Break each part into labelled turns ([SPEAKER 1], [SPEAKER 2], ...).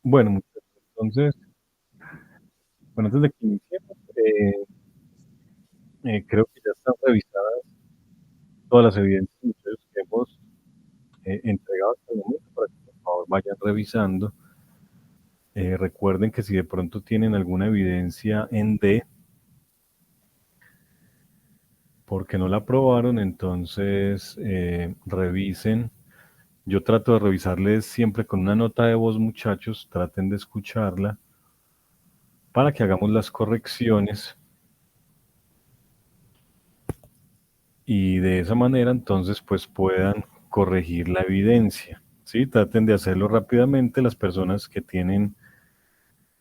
[SPEAKER 1] Bueno, muchachos, entonces, bueno, antes de que iniciemos, creo que ya están revisadas todas las evidencias, muchachos, que hemos entregado hasta el momento para que por favor vayan revisando. Recuerden que si de pronto tienen alguna evidencia en D, porque no la aprobaron, entonces revisen. Yo trato de revisarles siempre con una nota de voz, muchachos, traten de escucharla para que hagamos las correcciones y de esa manera entonces pues puedan corregir la evidencia, ¿sí? Traten de hacerlo rápidamente las personas que tienen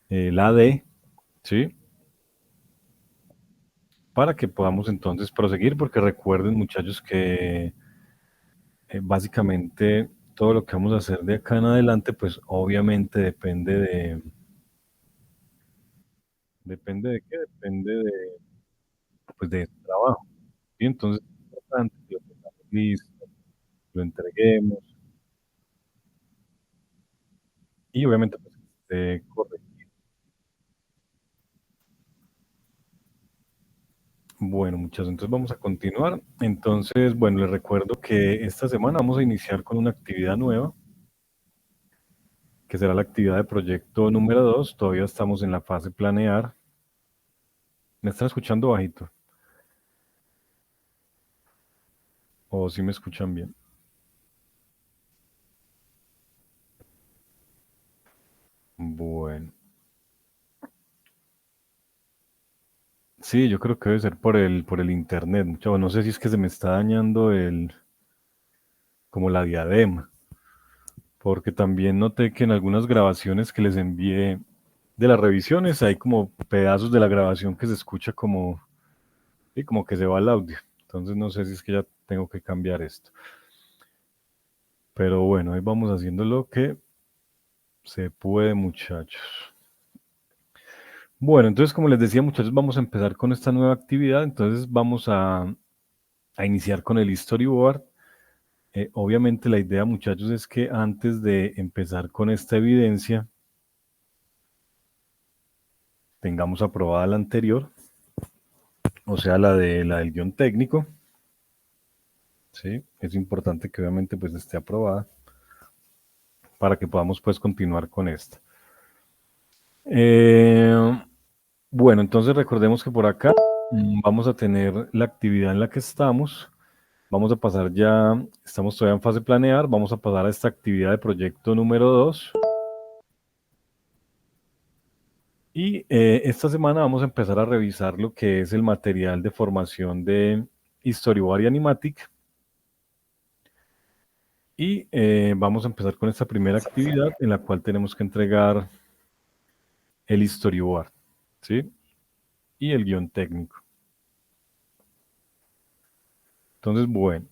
[SPEAKER 1] la D, ¿sí? Para que podamos entonces proseguir, porque recuerden muchachos que básicamente todo lo que vamos a hacer de acá en adelante pues obviamente depende de qué, depende de pues de su trabajo, ¿sí? Entonces es importante que lo tengamos listo, lo entreguemos y obviamente pues que esté correcto. Bueno, muchas, entonces vamos a continuar. Entonces, bueno, les recuerdo que esta semana vamos a iniciar con una actividad nueva, que será la actividad de proyecto número 2. Todavía estamos en la fase planear. ¿Me están escuchando bajito? ¿O si me escuchan bien? Bueno, sí, yo creo que debe ser por el internet. Mucho, no sé si es que se me está dañando como la diadema, porque también noté que en algunas grabaciones que les envié de las revisiones hay como pedazos de la grabación que se escucha como y como que se va el audio. Entonces no sé si es que ya tengo que cambiar esto. Pero bueno, ahí vamos haciendo lo que se puede, muchachos. Bueno, entonces como les decía, muchachos, vamos a empezar con esta nueva actividad. Entonces vamos a iniciar con el storyboard. Obviamente la idea, muchachos, es que antes de empezar con esta evidencia, tengamos aprobada la anterior, o sea, la del guión técnico. ¿Sí? Es importante que obviamente pues esté aprobada para que podamos pues continuar con esta. Eh, bueno, entonces recordemos que por acá vamos a tener la actividad en la que estamos. Vamos a pasar ya, estamos todavía en fase planear, vamos a pasar a esta actividad de proyecto número 2. Y esta semana vamos a empezar a revisar lo que es el material de formación de Storyboard y Animatic. Y vamos a empezar con esta primera actividad en la cual tenemos que entregar el storyboard, ¿sí? Y el guión técnico. Entonces, bueno,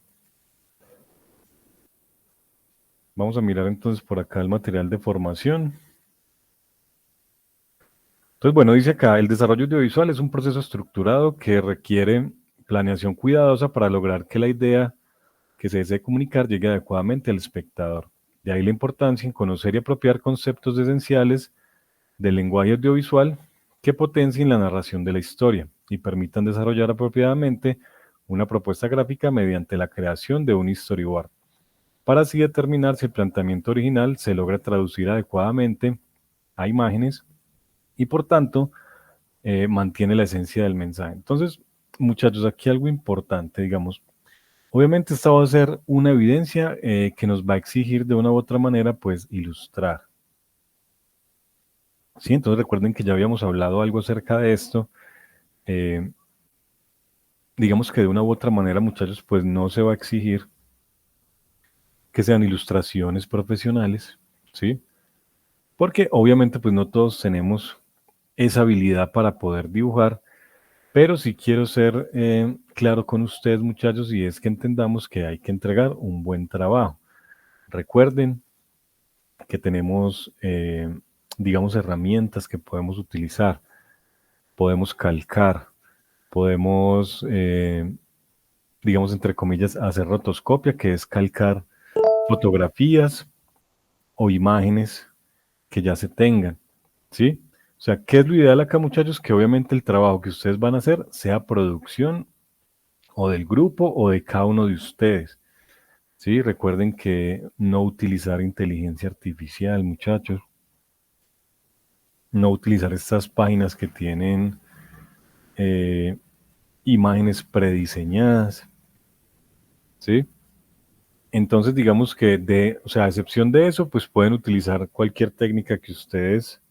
[SPEAKER 1] vamos a mirar entonces por acá el material de formación. Entonces, bueno, dice acá, el desarrollo audiovisual es un proceso estructurado que requiere planeación cuidadosa para lograr que la idea que se desee comunicar llegue adecuadamente al espectador. De ahí la importancia en conocer y apropiar conceptos esenciales del lenguaje audiovisual que potencien la narración de la historia y permitan desarrollar apropiadamente una propuesta gráfica mediante la creación de un storyboard, para así determinar si el planteamiento original se logra traducir adecuadamente a imágenes y por tanto mantiene la esencia del mensaje. Entonces, muchachos, aquí algo importante, digamos, obviamente esta va a ser una evidencia que nos va a exigir de una u otra manera, pues, ilustrar. Sí, entonces recuerden que ya habíamos hablado algo acerca de esto. Eh, digamos que de una u otra manera, muchachos, pues no se va a exigir que sean ilustraciones profesionales, ¿sí? Porque obviamente, pues no todos tenemos esa habilidad para poder dibujar, pero sí quiero ser claro con ustedes, muchachos, y es que entendamos que hay que entregar un buen trabajo. Recuerden que tenemos, digamos, herramientas que podemos utilizar. Podemos calcar, podemos, digamos, entre comillas, hacer rotoscopia, que es calcar fotografías o imágenes que ya se tengan, ¿sí? O sea, ¿qué es lo ideal acá, muchachos? Que obviamente el trabajo que ustedes van a hacer sea producción o del grupo o de cada uno de ustedes, ¿sí? Recuerden que no utilizar inteligencia artificial, muchachos, no utilizar estas páginas que tienen eh, imágenes prediseñadas, ¿sí? Entonces, digamos que o sea, a excepción de eso, pues pueden utilizar cualquier técnica que ustedes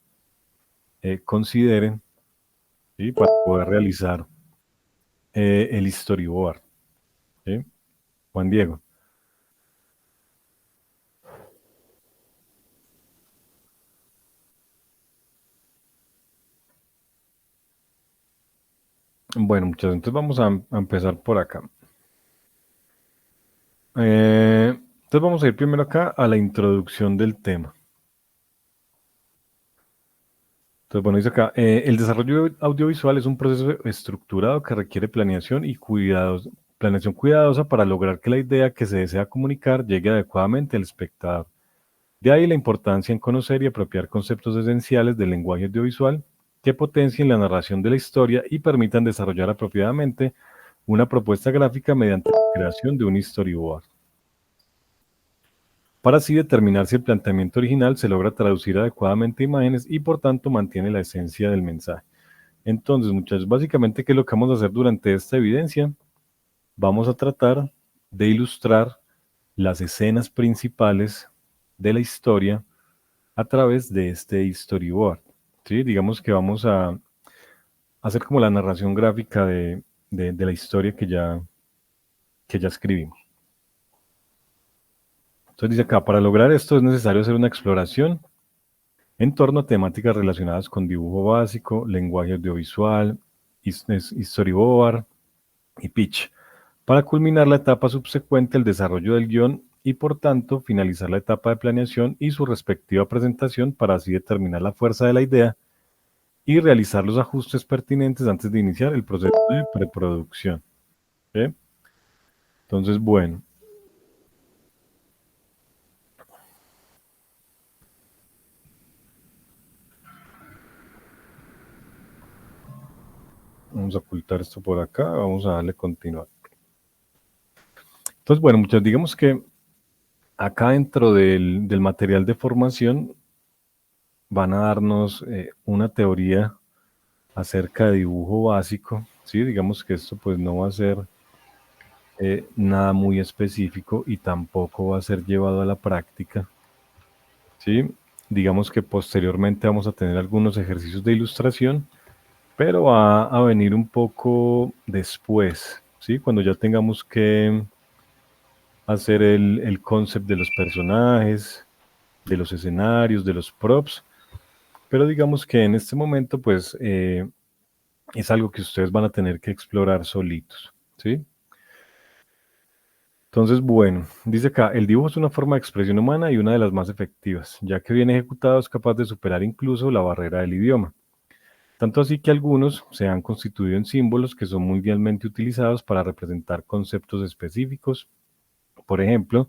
[SPEAKER 1] consideren, ¿sí? Para poder realizar el storyboard, ¿sí? Juan Diego. Bueno, muchachos, entonces vamos a empezar por acá. Entonces vamos a ir primero acá a la introducción del tema. Entonces, bueno, dice acá, el desarrollo audiovisual es un proceso estructurado que requiere planeación y planeación cuidadosa para lograr que la idea que se desea comunicar llegue adecuadamente al espectador. De ahí la importancia en conocer y apropiar conceptos esenciales del lenguaje audiovisual que potencien la narración de la historia y permitan desarrollar apropiadamente una propuesta gráfica mediante la creación de un storyboard. Para así determinar si el planteamiento original se logra traducir adecuadamente a imágenes y por tanto mantiene la esencia del mensaje. Entonces, muchachos, básicamente, ¿qué es lo que vamos a hacer durante esta evidencia? Vamos a tratar de ilustrar las escenas principales de la historia a través de este storyboard. ¿Sí? Digamos que vamos a hacer como la narración gráfica de la historia que ya escribimos. Entonces dice acá, para lograr esto es necesario hacer una exploración en torno a temáticas relacionadas con dibujo básico, lenguaje audiovisual, storyboard y pitch, para culminar la etapa subsecuente al desarrollo del guión y por tanto finalizar la etapa de planeación y su respectiva presentación para así determinar la fuerza de la idea y realizar los ajustes pertinentes antes de iniciar el proceso de preproducción. ¿Sí? Entonces, bueno, vamos a ocultar esto por acá, vamos a darle continuar. Entonces, bueno, muchachos, digamos que acá dentro del material de formación van a darnos una teoría acerca de dibujo básico, ¿sí? Digamos que esto pues no va a ser nada muy específico y tampoco va a ser llevado a la práctica, ¿sí? Digamos que posteriormente vamos a tener algunos ejercicios de ilustración, pero va a venir un poco después, ¿sí? Cuando ya tengamos que hacer el concept de los personajes, de los escenarios, de los props, pero digamos que en este momento pues es algo que ustedes van a tener que explorar solitos, ¿sí? Entonces, bueno, dice acá, el dibujo es una forma de expresión humana y una de las más efectivas, ya que bien ejecutado es capaz de superar incluso la barrera del idioma. Tanto así que algunos se han constituido en símbolos que son mundialmente utilizados para representar conceptos específicos, por ejemplo,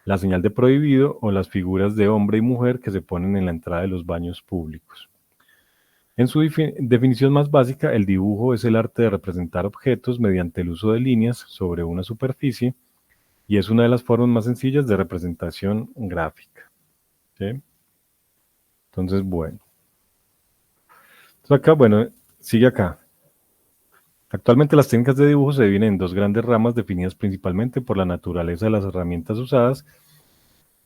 [SPEAKER 1] la señal de prohibido o las figuras de hombre y mujer que se ponen en la entrada de los baños públicos. En su definición más básica, el dibujo es el arte de representar objetos mediante el uso de líneas sobre una superficie y es una de las formas más sencillas de representación gráfica. ¿Sí? Entonces, bueno. Entonces acá, bueno, sigue acá. Actualmente las técnicas de dibujo se dividen en dos grandes ramas definidas principalmente por la naturaleza de las herramientas usadas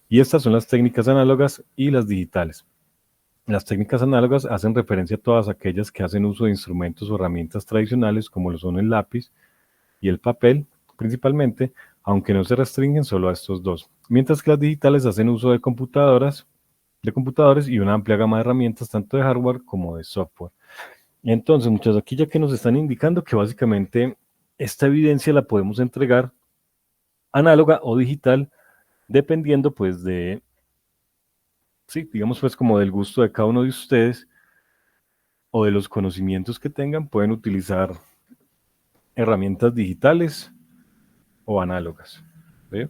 [SPEAKER 1] y estas son las técnicas análogas y las digitales. Las técnicas análogas hacen referencia a todas aquellas que hacen uso de instrumentos o herramientas tradicionales como lo son el lápiz y el papel, principalmente, aunque no se restringen solo a estos dos. Mientras que las digitales hacen uso de computadores y una amplia gama de herramientas tanto de hardware como de software. Entonces, muchachos, aquí ya que nos están indicando que básicamente esta evidencia la podemos entregar análoga o digital, dependiendo pues de, sí, digamos pues como del gusto de cada uno de ustedes o de los conocimientos que tengan, pueden utilizar herramientas digitales o análogas. ¿Sí?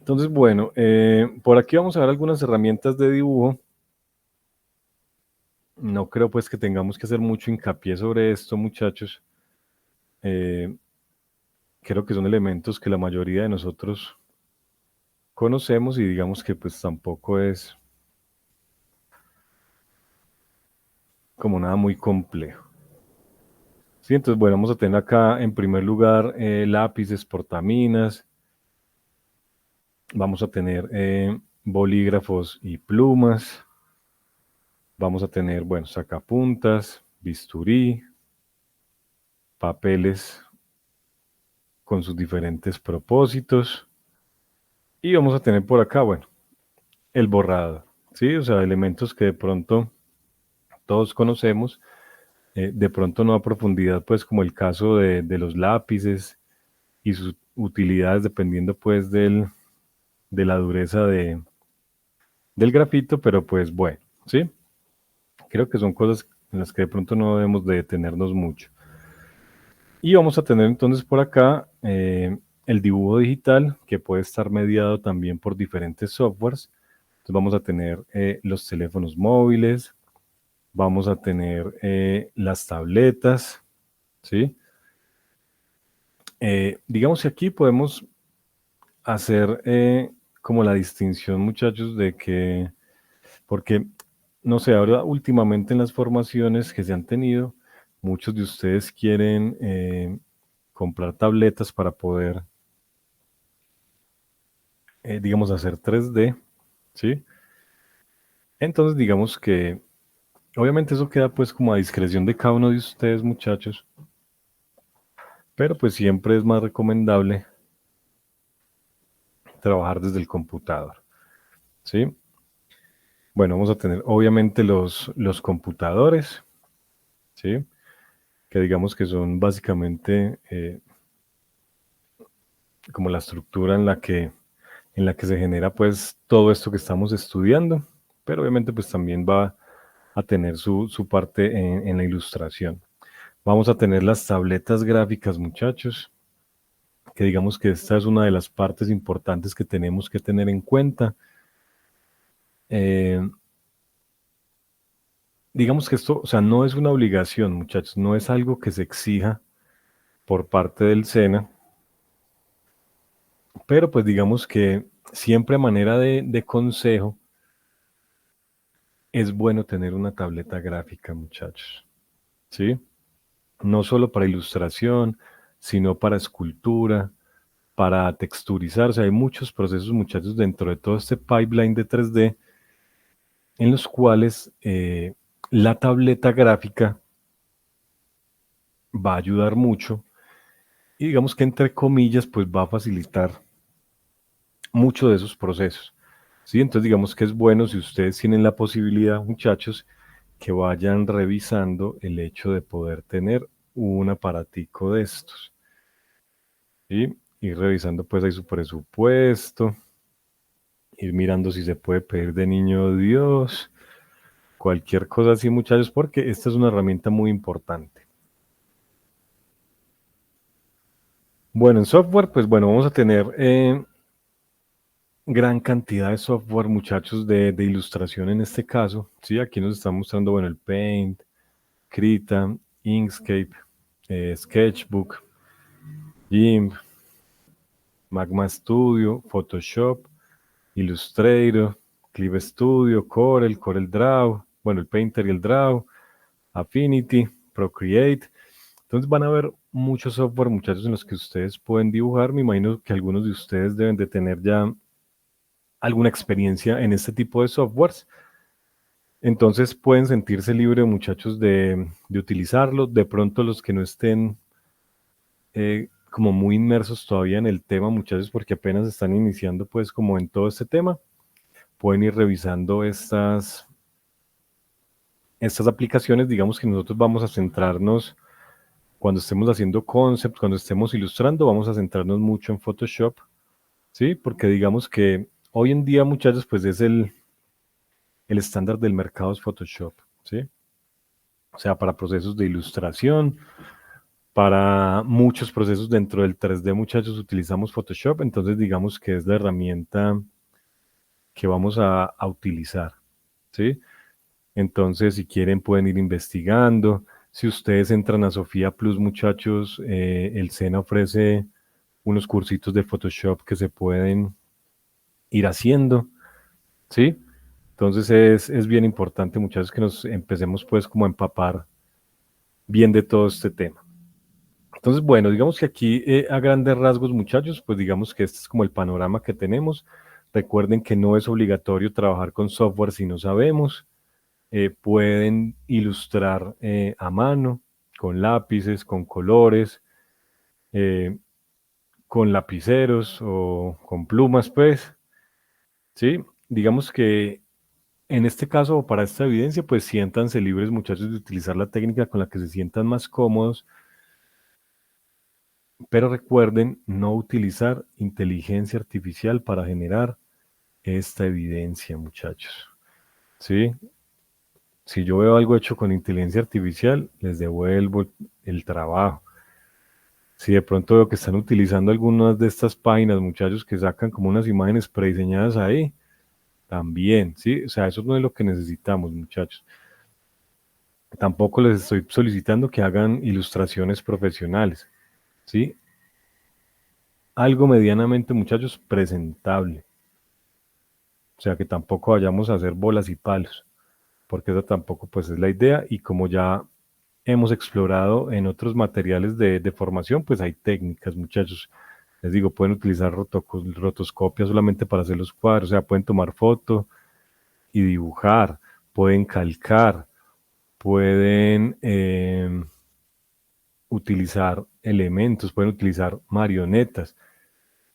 [SPEAKER 1] Entonces, bueno, por aquí vamos a ver algunas herramientas de dibujo. No creo pues que tengamos que hacer mucho hincapié sobre esto, muchachos. Creo que son elementos que la mayoría de nosotros conocemos y digamos que pues tampoco es como nada muy complejo. Sí, entonces bueno, vamos a tener acá en primer lugar lápices, portaminas, vamos a tener bolígrafos y plumas, vamos a tener, bueno, sacapuntas, bisturí, papeles con sus diferentes propósitos y vamos a tener por acá, bueno, el borrado, ¿sí? O sea, elementos que de pronto todos conocemos, de pronto no a profundidad, pues como el caso de los lápices y sus utilidades dependiendo pues de la dureza del grafito, pero pues bueno, ¿sí? Creo que son cosas en las que de pronto no debemos de detenernos mucho. Y vamos a tener entonces por acá el dibujo digital, que puede estar mediado también por diferentes softwares. Entonces vamos a tener los teléfonos móviles, vamos a tener las tabletas, ¿sí? Digamos que aquí podemos hacer como la distinción, muchachos, de que, porque, no sé, ahora últimamente en las formaciones que se han tenido, muchos de ustedes quieren comprar tabletas para poder, digamos, hacer 3D, ¿sí? Entonces, digamos que, obviamente eso queda pues como a discreción de cada uno de ustedes, muchachos, pero pues siempre es más recomendable trabajar desde el computador, ¿sí? Bueno, vamos a tener obviamente los computadores, ¿sí? Que digamos que son básicamente como la estructura en la que se genera pues todo esto que estamos estudiando, pero obviamente pues también va a tener su parte en la ilustración. Vamos a tener las tabletas gráficas, muchachos, que digamos que esta es una de las partes importantes que tenemos que tener en cuenta. Eh, digamos que esto, o sea, no es una obligación, muchachos, no es algo que se exija por parte del SENA, pero pues digamos que siempre a manera de consejo es bueno tener una tableta gráfica, muchachos, ¿sí? No solo para ilustración, sino para escultura, para texturizar. O sea, hay muchos procesos, muchachos, dentro de todo este pipeline de 3D en los cuales la tableta gráfica va a ayudar mucho y digamos que entre comillas, pues va a facilitar mucho de esos procesos. ¿Sí? Entonces digamos que es bueno si ustedes tienen la posibilidad, muchachos, que vayan revisando el hecho de poder tener un aparatico de estos. ¿Sí? Ir revisando pues ahí su presupuesto, ir mirando si se puede pedir de niño Dios, cualquier cosa así, muchachos, porque esta es una herramienta muy importante. Bueno, en software, pues bueno, vamos a tener gran cantidad de software, muchachos, de ilustración en este caso. Sí, aquí nos está mostrando, bueno, el Paint, Krita, Inkscape, Sketchbook, GIMP, Magma Studio, Photoshop, Illustrator, Clip Studio, Corel, Corel Draw, bueno, el Painter y el Draw, Affinity, Procreate. Entonces van a ver muchos software, muchachos, en los que ustedes pueden dibujar. Me imagino que algunos de ustedes deben de tener ya alguna experiencia en este tipo de softwares. Entonces pueden sentirse libres, muchachos, de utilizarlo. De pronto los que no estén como muy inmersos todavía en el tema, muchachos, porque apenas están iniciando pues como en todo este tema, pueden ir revisando estas aplicaciones. Digamos que nosotros vamos a centrarnos cuando estemos haciendo concepts, cuando estemos ilustrando, vamos a centrarnos mucho en Photoshop, ¿sí? Porque digamos que hoy en día, muchachos, pues es el estándar del mercado es Photoshop, ¿sí? O sea, para procesos de ilustración, Para muchos procesos dentro del 3D, muchachos, utilizamos Photoshop, entonces digamos que es la herramienta que vamos a utilizar, ¿sí? Entonces, si quieren, pueden ir investigando. Si ustedes entran a Sofía Plus, muchachos, el SENA ofrece unos cursitos de Photoshop que se pueden ir haciendo, ¿sí? Entonces es bien importante, muchachos, que nos empecemos pues como a empapar bien de todo este tema. Entonces, bueno, digamos que aquí a grandes rasgos, muchachos, pues digamos que este es como el panorama que tenemos. Recuerden que no es obligatorio trabajar con software si no sabemos. Pueden ilustrar a mano, con lápices, con colores, eh, con lapiceros o con plumas, pues, ¿sí? Digamos que en este caso o para esta evidencia, pues siéntanse libres, muchachos, de utilizar la técnica con la que se sientan más cómodos, pero recuerden no utilizar inteligencia artificial para generar esta evidencia, muchachos. ¿Sí? Si yo veo algo hecho con inteligencia artificial, les devuelvo el trabajo. Si de pronto veo que están utilizando algunas de estas páginas, muchachos, que sacan como unas imágenes prediseñadas ahí, también, ¿sí? O sea, eso no es lo que necesitamos, muchachos. Tampoco les estoy solicitando que hagan ilustraciones profesionales, ¿sí? Algo medianamente, muchachos, presentable. O sea, que tampoco vayamos a hacer bolas y palos, porque esa tampoco pues es la idea y como ya hemos explorado en otros materiales de formación, pues hay técnicas, muchachos. Les digo, pueden utilizar rotoscopia solamente para hacer los cuadros, o sea, pueden tomar foto y dibujar, pueden calcar, pueden utilizar elementos, pueden utilizar marionetas,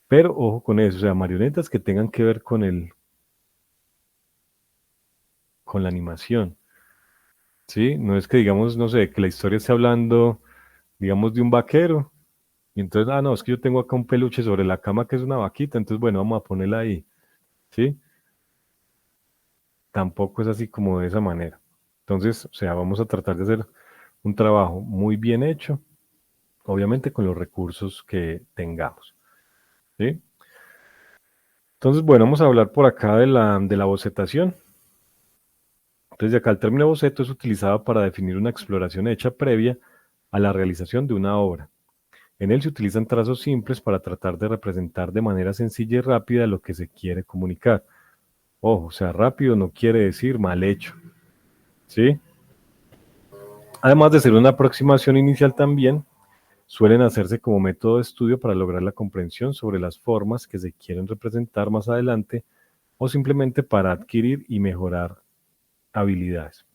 [SPEAKER 1] pero ojo con eso, o sea, marionetas que tengan que ver con la animación, ¿sí? No es que digamos, no sé, que la historia esté hablando, digamos, de un vaquero, y entonces, no, es que yo tengo acá un peluche sobre la cama que es una vaquita, entonces, bueno, vamos a ponerla ahí, ¿sí? Tampoco es así como de esa manera. Entonces, o sea, vamos a tratar de hacer un trabajo muy bien hecho, obviamente con los recursos que tengamos, ¿sí? Entonces, bueno, vamos a hablar por acá de la bocetación. Entonces, de acá el término boceto es utilizado para definir una exploración hecha previa a la realización de una obra. En él se utilizan trazos simples para tratar de representar de manera sencilla y rápida lo que se quiere comunicar. Ojo, o sea, rápido no quiere decir mal hecho, ¿sí? Además de ser una aproximación inicial también, suelen hacerse como método de estudio para lograr la comprensión sobre las formas que se quieren representar más adelante o simplemente para adquirir y mejorar habilidades.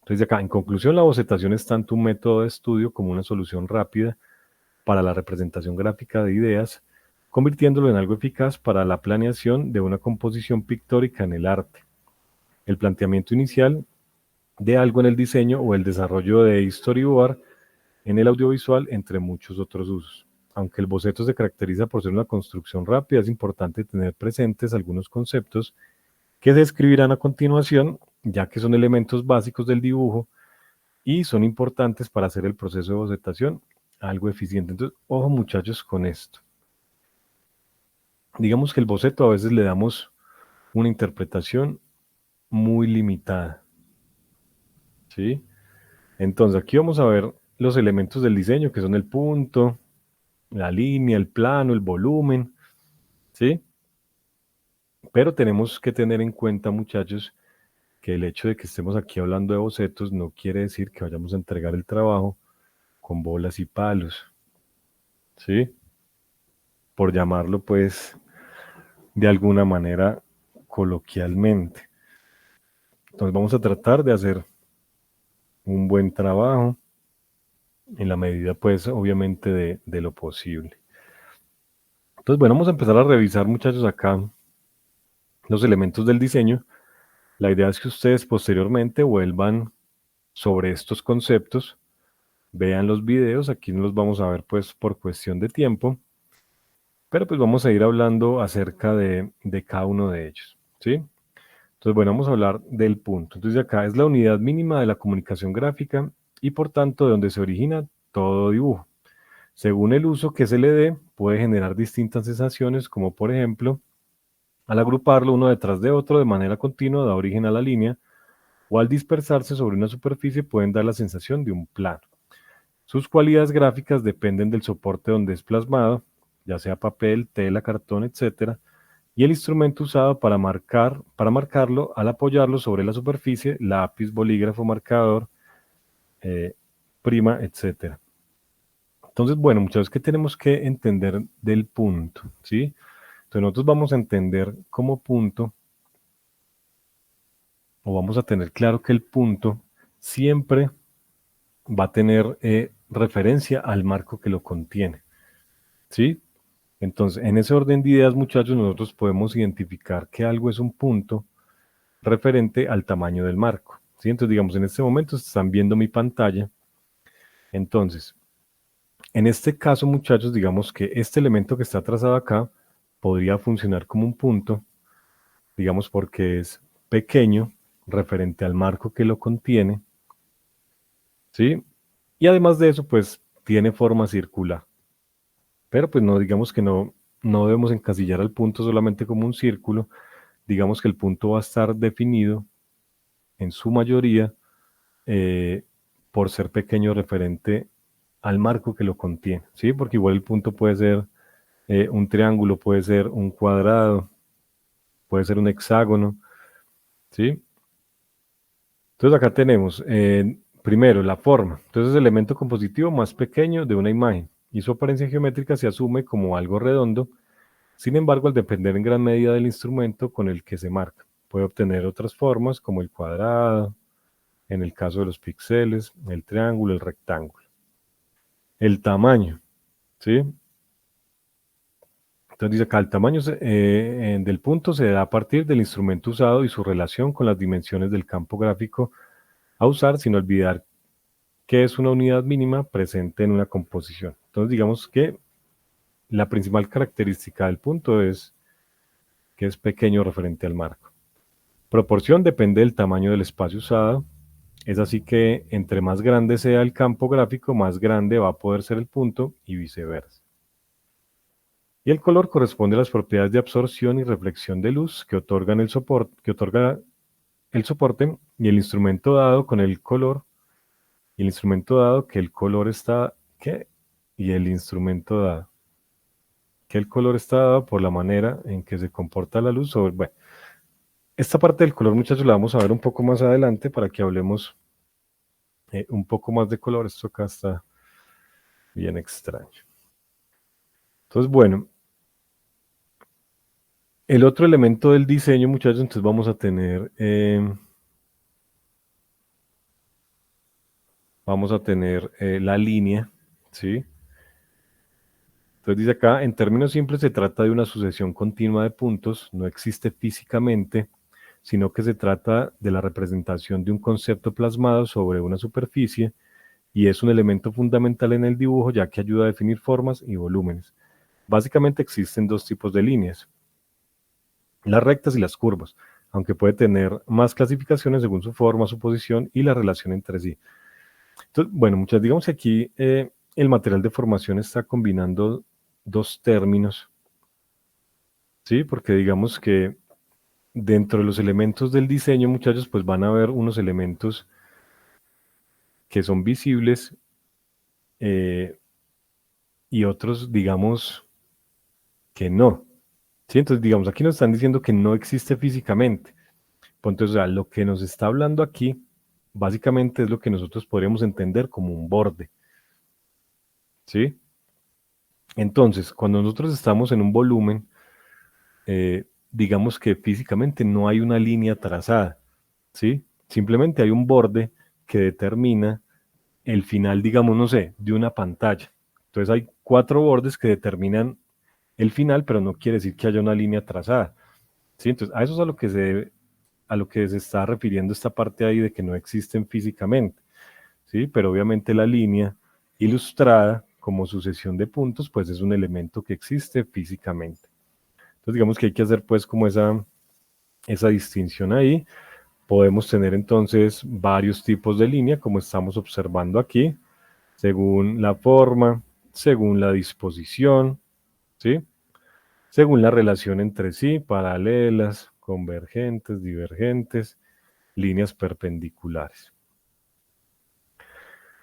[SPEAKER 1] Entonces, acá, en conclusión, la bocetación es tanto un método de estudio como una solución rápida para la representación gráfica de ideas, convirtiéndolo en algo eficaz para la planeación de una composición pictórica en el arte. El planteamiento inicial de algo en el diseño o el desarrollo de storyboard en el audiovisual, entre muchos otros usos. Aunque el boceto se caracteriza por ser una construcción rápida, es importante tener presentes algunos conceptos que se escribirán a continuación, ya que son elementos básicos del dibujo y son importantes para hacer el proceso de bocetación algo eficiente. Entonces, ojo muchachos con esto. Digamos que el boceto a veces le damos una interpretación muy limitada, ¿sí? Entonces, aquí vamos a ver los elementos del diseño, que son el punto, la línea, el plano, el volumen, ¿sí? Pero tenemos que tener en cuenta, muchachos, que el hecho de que estemos aquí hablando de bocetos no quiere decir que vayamos a entregar el trabajo con bolas y palos, ¿sí? Por llamarlo, pues, de alguna manera coloquialmente. Entonces vamos a tratar de hacer un buen trabajo en la medida, pues, obviamente de lo posible. Entonces, bueno, vamos a empezar a revisar, muchachos, acá los elementos del diseño. La idea es que ustedes posteriormente vuelvan sobre estos conceptos, vean los videos, aquí no los vamos a ver pues por cuestión de tiempo, pero pues vamos a ir hablando acerca de cada uno de ellos, ¿sí? Entonces, bueno, vamos a hablar del punto. Entonces, acá es la unidad mínima de la comunicación gráfica y por tanto de donde se origina todo dibujo. Según el uso que se le dé, puede generar distintas sensaciones, como por ejemplo, al agruparlo uno detrás de otro de manera continua da origen a la línea, o al dispersarse sobre una superficie pueden dar la sensación de un plano. Sus cualidades gráficas dependen del soporte donde es plasmado, ya sea papel, tela, cartón, etc., y el instrumento usado para marcarlo al apoyarlo sobre la superficie, lápiz, bolígrafo, marcador, eh, prima, etc. Entonces, bueno, muchas veces que tenemos que entender del punto, ¿sí? Entonces nosotros vamos a entender como punto, o vamos a tener claro que el punto siempre va a tener referencia al marco que lo contiene, ¿sí? Entonces, en ese orden de ideas, muchachos, nosotros podemos identificar que algo es un punto referente al tamaño del marco, ¿sí? Entonces, digamos, en este momento están viendo mi pantalla. Entonces, en este caso, muchachos, digamos que este elemento que está trazado acá podría funcionar como un punto, digamos, porque es pequeño referente al marco que lo contiene, ¿sí? Y además de eso, pues tiene forma circular. Pero pues no, digamos que no debemos encasillar al punto solamente como un círculo. Digamos que el punto va a estar definido en su mayoría eh, por ser pequeño referente al marco que lo contiene, ¿sí? Porque igual el punto puede ser un triángulo, puede ser un cuadrado, puede ser un hexágono, ¿sí? Entonces acá tenemos primero la forma. Entonces el elemento compositivo más pequeño de una imagen y su apariencia geométrica se asume como algo redondo. Sin embargo, al depender en gran medida del instrumento con el que se marca, puede obtener otras formas como el cuadrado, en el caso de los píxeles, el triángulo, el rectángulo. El tamaño, ¿sí? Entonces dice acá, el tamaño del punto se da a partir del instrumento usado y su relación con las dimensiones del campo gráfico a usar, sin olvidar que es una unidad mínima presente en una composición. Entonces digamos que la principal característica del punto es que es pequeño referente al marco. Proporción depende del tamaño del espacio usado. Es así que entre más grande sea el campo gráfico, más grande va a poder ser el punto y viceversa. Y el color corresponde a las propiedades de absorción y reflexión de luz que otorga el soporte y el instrumento dado con el color, y el instrumento dado que el color está, ¿qué? Y el instrumento dado que el color está dado por la manera en que se comporta la luz sobre, bueno, esta parte del color, muchachos, la vamos a ver un poco más adelante para que hablemos un poco más de color. Esto acá está bien extraño. Entonces, bueno, el otro elemento del diseño, muchachos, entonces vamos a tener la línea, ¿sí? Entonces dice acá, en términos simples se trata de una sucesión continua de puntos, no existe físicamente, sino que se trata de la representación de un concepto plasmado sobre una superficie y es un elemento fundamental en el dibujo ya que ayuda a definir formas y volúmenes. Básicamente existen dos tipos de líneas, las rectas y las curvas, aunque puede tener más clasificaciones según su forma, su posición y la relación entre sí. Entonces, bueno, digamos que aquí el material de formación está combinando dos términos, ¿sí? Porque digamos que dentro de los elementos del diseño, muchachos, pues van a haber unos elementos que son visibles eh, y otros, digamos, que no. ¿Sí? Entonces, digamos, aquí nos están diciendo que no existe físicamente. Pues entonces, o sea, lo que nos está hablando aquí, básicamente es lo que nosotros podríamos entender como un borde. ¿Sí? Entonces, cuando nosotros estamos en un volumen, digamos que físicamente no hay una línea trazada, ¿sí? Simplemente hay un borde que determina el final, digamos, no sé, de una pantalla. Entonces hay cuatro bordes que determinan el final, pero no quiere decir que haya una línea trazada, ¿sí? Entonces, a eso es a lo que se está refiriendo esta parte ahí de que no existen físicamente, ¿sí? Pero obviamente la línea ilustrada como sucesión de puntos, pues es un elemento que existe físicamente. Entonces digamos que hay que hacer pues como esa distinción ahí. Podemos tener entonces varios tipos de línea como estamos observando aquí, según la forma, según la disposición, ¿sí? Según la relación entre sí, paralelas, convergentes, divergentes, líneas perpendiculares.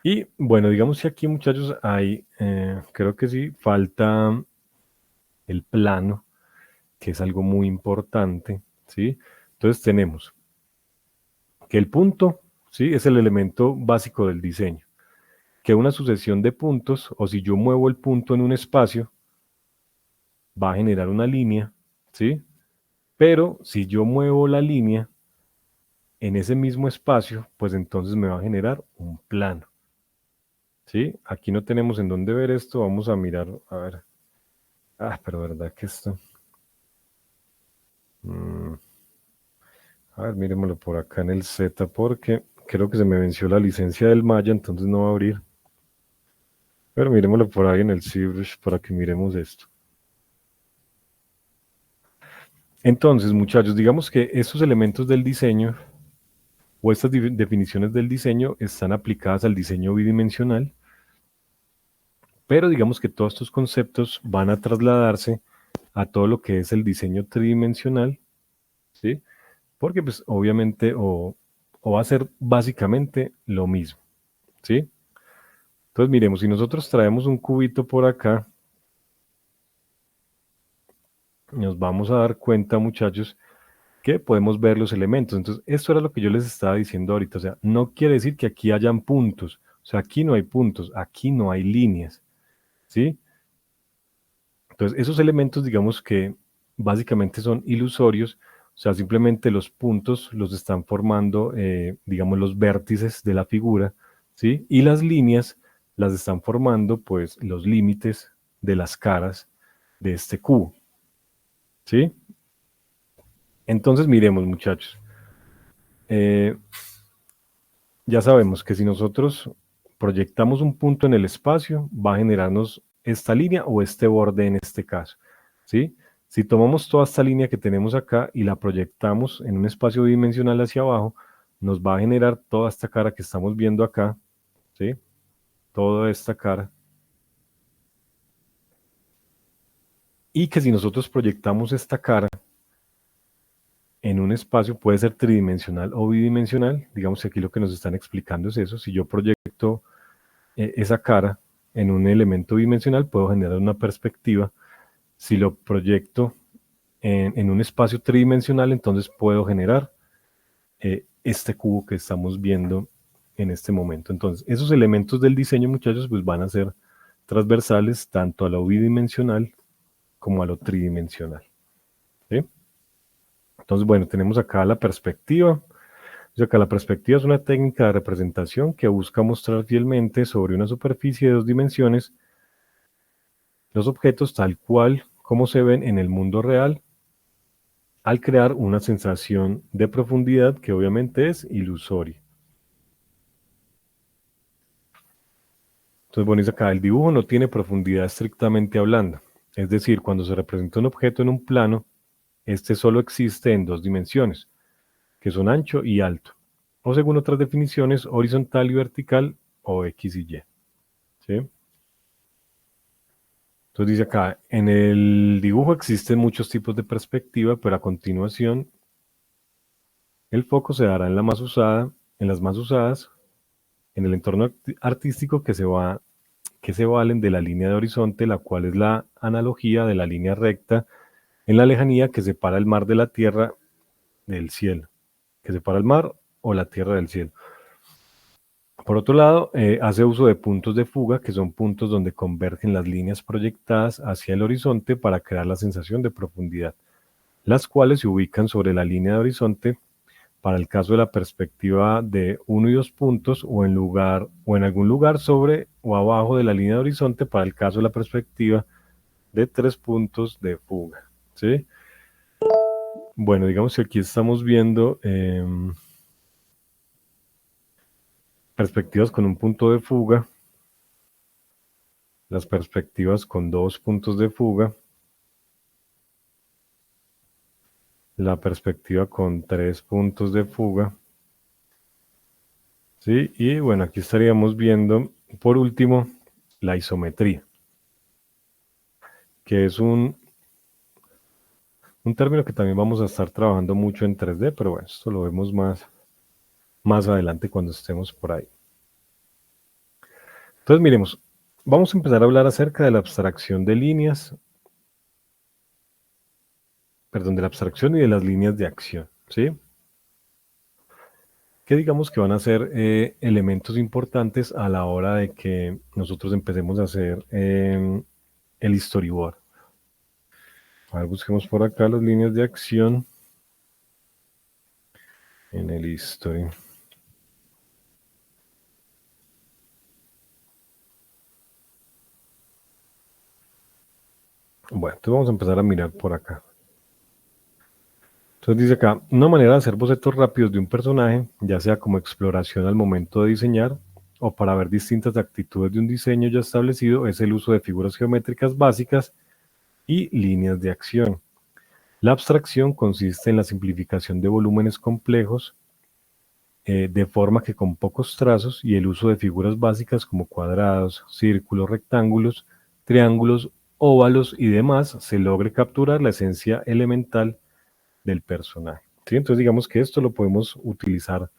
[SPEAKER 1] Y bueno, digamos que aquí, muchachos, hay, creo que sí, falta el plano, que es algo muy importante, ¿sí? Entonces tenemos que el punto, ¿sí? Es el elemento básico del diseño, que una sucesión de puntos, o si yo muevo el punto en un espacio, va a generar una línea, ¿sí? Pero si yo muevo la línea en ese mismo espacio, pues entonces me va a generar un plano, ¿sí? Aquí no tenemos en dónde ver esto, vamos a mirar, a ver. Ah, pero verdad que esto. A ver, miremoslo por acá en el Z porque creo que se me venció la licencia del Maya, entonces no va a abrir. Pero miremoslo por ahí en el ZBrush para que miremos esto. Entonces, muchachos, digamos que estos elementos del diseño o estas definiciones del diseño están aplicadas al diseño bidimensional, pero digamos que todos estos conceptos van a trasladarse a todo lo que es el diseño tridimensional, ¿sí? Porque pues obviamente o va a ser básicamente lo mismo, ¿sí? Entonces miremos, si nosotros traemos un cubito por acá, nos vamos a dar cuenta, muchachos, que podemos ver los elementos. Entonces, esto era lo que yo les estaba diciendo ahorita. O sea, no quiere decir que aquí hayan puntos. O sea, aquí no hay puntos, aquí no hay líneas, ¿sí? Entonces, esos elementos, digamos que básicamente son ilusorios. O sea, simplemente los puntos los están formando, digamos, los vértices de la figura, ¿sí? Y las líneas las están formando, pues, los límites de las caras de este cubo, ¿sí? Entonces, miremos, muchachos. Eh, ya sabemos que si nosotros proyectamos un punto en el espacio, va a generarnos esta línea o este borde en este caso, ¿sí? Si tomamos toda esta línea que tenemos acá y la proyectamos en un espacio bidimensional hacia abajo, nos va a generar toda esta cara que estamos viendo acá, ¿sí? Toda esta cara. Y que si nosotros proyectamos esta cara en un espacio, puede ser tridimensional o bidimensional, digamos que aquí lo que nos están explicando es eso, si yo proyecto esa cara en un elemento bidimensional, puedo generar una perspectiva. Si lo proyecto en un espacio tridimensional, entonces puedo generar este cubo que estamos viendo en este momento. Entonces, esos elementos del diseño, muchachos, pues van a ser transversales tanto a lo bidimensional como a lo tridimensional, ¿sí? Entonces, bueno, tenemos acá la perspectiva. O sea, que la perspectiva es una técnica de representación que busca mostrar fielmente sobre una superficie de dos dimensiones los objetos tal cual como se ven en el mundo real, al crear una sensación de profundidad que obviamente es ilusoria. Entonces, bueno, dice acá, el dibujo no tiene profundidad estrictamente hablando. Es decir, cuando se representa un objeto en un plano, este solo existe en dos dimensiones, que son ancho y alto, o según otras definiciones, horizontal y vertical, o X y Y. ¿Sí? Entonces dice acá, en el dibujo existen muchos tipos de perspectiva, pero a continuación el foco se dará en la más usada, en las más usadas, en el entorno artístico que se valen de la línea de horizonte, la cual es la analogía de la línea recta en la lejanía que separa el mar de la tierra del cielo, que separa el mar o la tierra del cielo. Por otro lado, hace uso de puntos de fuga, que son puntos donde convergen las líneas proyectadas hacia el horizonte para crear la sensación de profundidad, las cuales se ubican sobre la línea de horizonte para el caso de la perspectiva de uno y dos puntos o en algún lugar sobre o abajo de la línea de horizonte para el caso de la perspectiva de tres puntos de fuga, ¿sí? Bueno, digamos que aquí estamos viendo perspectivas con un punto de fuga, las perspectivas con dos puntos de fuga, la perspectiva con tres puntos de fuga, ¿sí? Y bueno, aquí estaríamos viendo, por último, la isometría. que es un término que también vamos a estar trabajando mucho en 3D, pero bueno, esto lo vemos más adelante cuando estemos por ahí. Entonces, miremos, vamos a empezar a hablar acerca de la abstracción de líneas, perdón, de la abstracción y de las líneas de acción, ¿sí? Que digamos que van a ser elementos importantes a la hora de que nosotros empecemos a hacer el storyboard. A ver, busquemos por acá las líneas de acción en el history. Bueno, entonces vamos a empezar a mirar por acá. Entonces dice acá, una manera de hacer bocetos rápidos de un personaje, ya sea como exploración al momento de diseñar o para ver distintas actitudes de un diseño ya establecido, es el uso de figuras geométricas básicas y líneas de acción. La abstracción consiste en la simplificación de volúmenes complejos de forma que con pocos trazos y el uso de figuras básicas como cuadrados, círculos, rectángulos, triángulos, óvalos y demás se logre capturar la esencia elemental del personaje. ¿Sí? Entonces digamos que esto lo podemos utilizar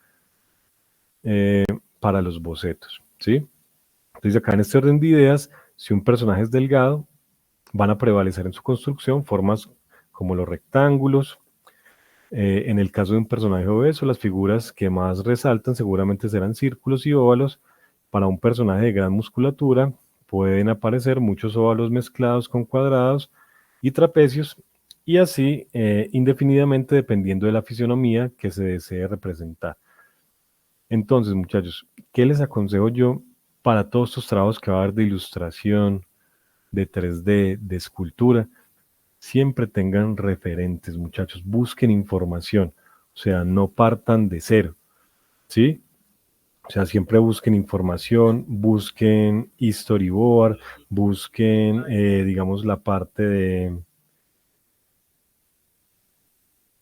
[SPEAKER 1] para los bocetos. ¿Sí? Entonces acá en este orden de ideas, si un personaje es delgado, van a prevalecer en su construcción formas como los rectángulos. En el caso de un personaje obeso, las figuras que más resaltan seguramente serán círculos y óvalos. Para un personaje de gran musculatura, pueden aparecer muchos óvalos mezclados con cuadrados y trapecios, y así indefinidamente dependiendo de la fisionomía que se desee representar. Entonces, muchachos, ¿qué les aconsejo yo para todos estos trabajos que va a haber de ilustración, de 3D, de escultura? Siempre tengan referentes, muchachos, busquen información, o sea, no partan de cero, ¿sí? O sea, siempre busquen información, busquen storyboard, busquen, digamos, la parte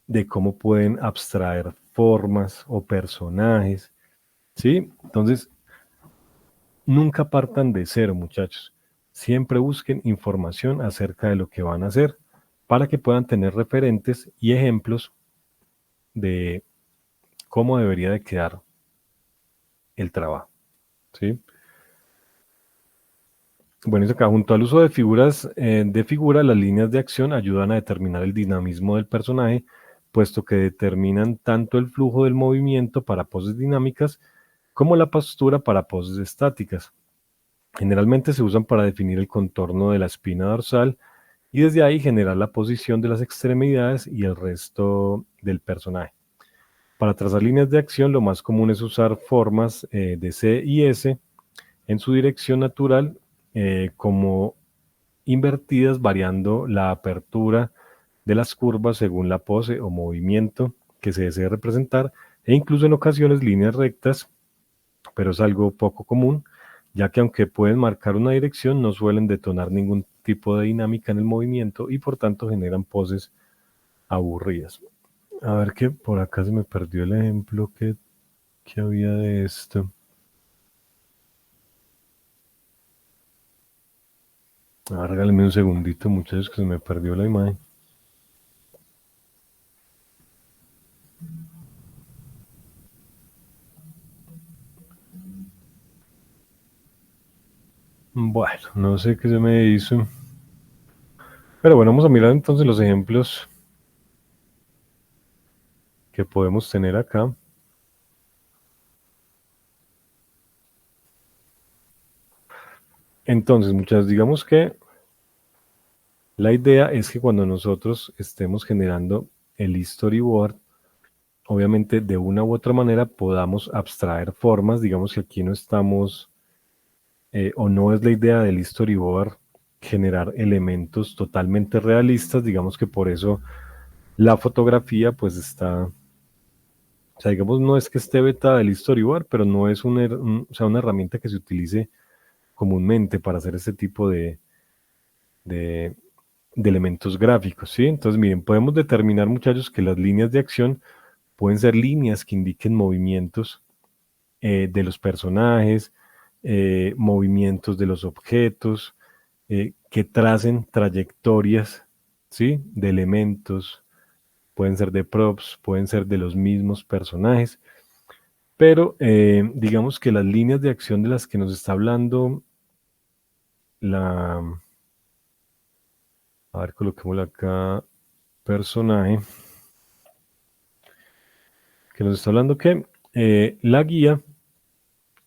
[SPEAKER 1] de cómo pueden abstraer formas o personajes, ¿sí? Entonces, nunca partan de cero, muchachos. Siempre busquen información acerca de lo que van a hacer para que puedan tener referentes y ejemplos de cómo debería de quedar el trabajo, ¿sí? Bueno, dice acá, junto al uso de figuras de figura, las líneas de acción ayudan a determinar el dinamismo del personaje, puesto que determinan tanto el flujo del movimiento para poses dinámicas como la postura para poses estáticas. Generalmente se usan para definir el contorno de la espina dorsal y desde ahí generar la posición de las extremidades y el resto del personaje. Para trazar líneas de acción, lo más común es usar formas de C y S en su dirección natural como invertidas, variando la apertura de las curvas según la pose o movimiento que se desee representar, e incluso en ocasiones líneas rectas, pero es algo poco común, ya que aunque pueden marcar una dirección, no suelen detonar ningún tipo de dinámica en el movimiento y por tanto generan poses aburridas. A ver que por acá se me perdió el ejemplo que había de esto. A ver, regálenme un segundito, muchachos, que se me perdió la imagen. Bueno, no sé qué se me hizo. Pero bueno, vamos a mirar entonces los ejemplos que podemos tener acá. Entonces, muchachos, digamos que la idea es que cuando nosotros estemos generando el storyboard, obviamente de una u otra manera podamos abstraer formas. Digamos que aquí no estamos, o no es la idea del storyboard generar elementos totalmente realistas. Digamos que por eso la fotografía pues está, o sea, digamos, no es que esté vetada del storyboard, pero no es o sea, una herramienta que se utilice comúnmente para hacer este tipo de, de elementos gráficos, ¿sí? Entonces, miren, podemos determinar, muchachos, que las líneas de acción pueden ser líneas que indiquen movimientos de los personajes, movimientos de los objetos, que tracen trayectorias, ¿sí? De elementos, pueden ser de props, pueden ser de los mismos personajes, pero digamos que las líneas de acción de las que nos está hablando la... A ver, coloquémosle acá personaje, que nos está hablando que la guía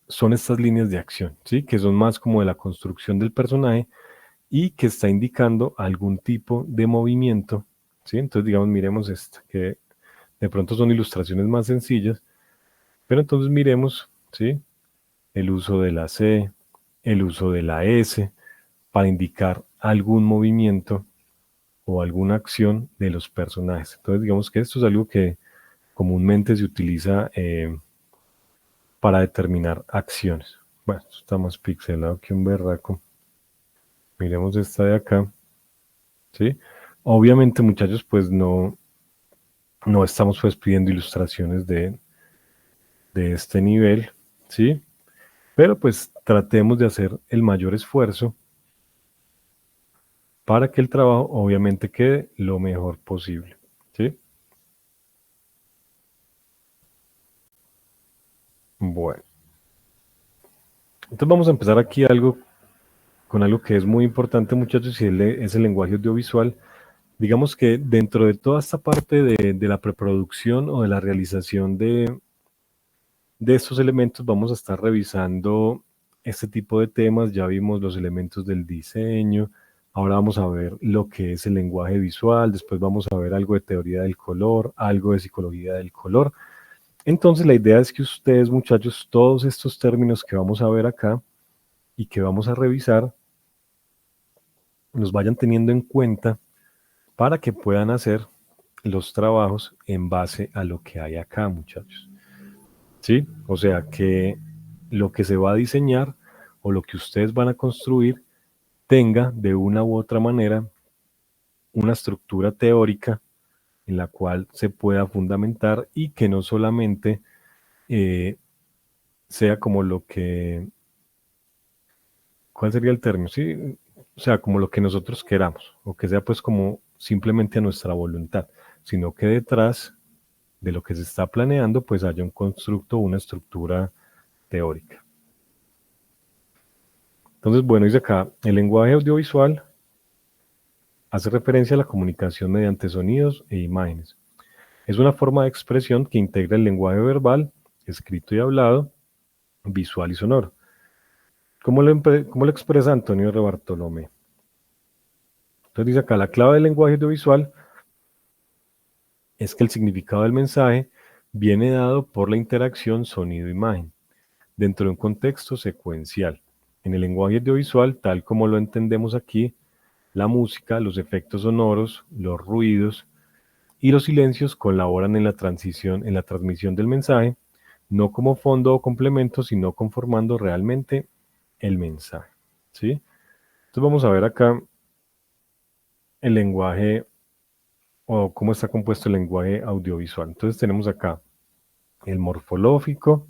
[SPEAKER 1] son estas líneas de acción, ¿sí? Que son más como de la construcción del personaje y que está indicando algún tipo de movimiento, ¿sí? Entonces, digamos, miremos esta, que de pronto son ilustraciones más sencillas, pero entonces miremos, ¿sí? El uso de la C, el uso de la S, para indicar algún movimiento o alguna acción de los personajes. Entonces, digamos que esto es algo que comúnmente se utiliza para determinar acciones. Bueno, esto está más pixelado que un berraco. Miremos esta de acá, ¿sí? Obviamente, muchachos, pues no estamos pues pidiendo ilustraciones de este nivel, ¿sí? Pero pues tratemos de hacer el mayor esfuerzo para que el trabajo obviamente quede lo mejor posible, ¿sí? Bueno, entonces vamos a empezar aquí con algo que es muy importante, muchachos, y es el lenguaje audiovisual. Digamos que dentro de toda esta parte de la preproducción o de la realización de estos elementos, vamos a estar revisando este tipo de temas. Ya vimos los elementos del diseño, ahora vamos a ver lo que es el lenguaje visual, después vamos a ver algo de teoría del color, algo de psicología del color. Entonces la idea es que ustedes, muchachos, todos estos términos que vamos a ver acá y que vamos a revisar, los vayan teniendo en cuenta para que puedan hacer los trabajos en base a lo que hay acá, muchachos. ¿Sí? O sea, que lo que se va a diseñar o lo que ustedes van a construir tenga de una u otra manera una estructura teórica en la cual se pueda fundamentar y que no solamente eh, sea como lo que, ¿cuál sería el término? Sí, o sea, como lo que nosotros queramos, o que sea pues como simplemente a nuestra voluntad, sino que detrás de lo que se está planeando pues haya un constructo, una estructura teórica. Entonces, bueno, dice acá, el lenguaje audiovisual hace referencia a la comunicación mediante sonidos e imágenes. Es una forma de expresión que integra el lenguaje verbal, escrito y hablado, visual y sonoro. ¿Cómo lo expresa Antonio de Bartolomé? Entonces dice acá, la clave del lenguaje audiovisual es que el significado del mensaje viene dado por la interacción sonido-imagen, dentro de un contexto secuencial. En el lenguaje audiovisual, tal como lo entendemos aquí, la música, los efectos sonoros, los ruidos y los silencios colaboran en la transición, en la transmisión del mensaje, no como fondo o complemento, sino conformando realmente el mensaje. ¿Sí? Entonces vamos a ver acá el lenguaje o cómo está compuesto el lenguaje audiovisual. Entonces tenemos acá el morfológico,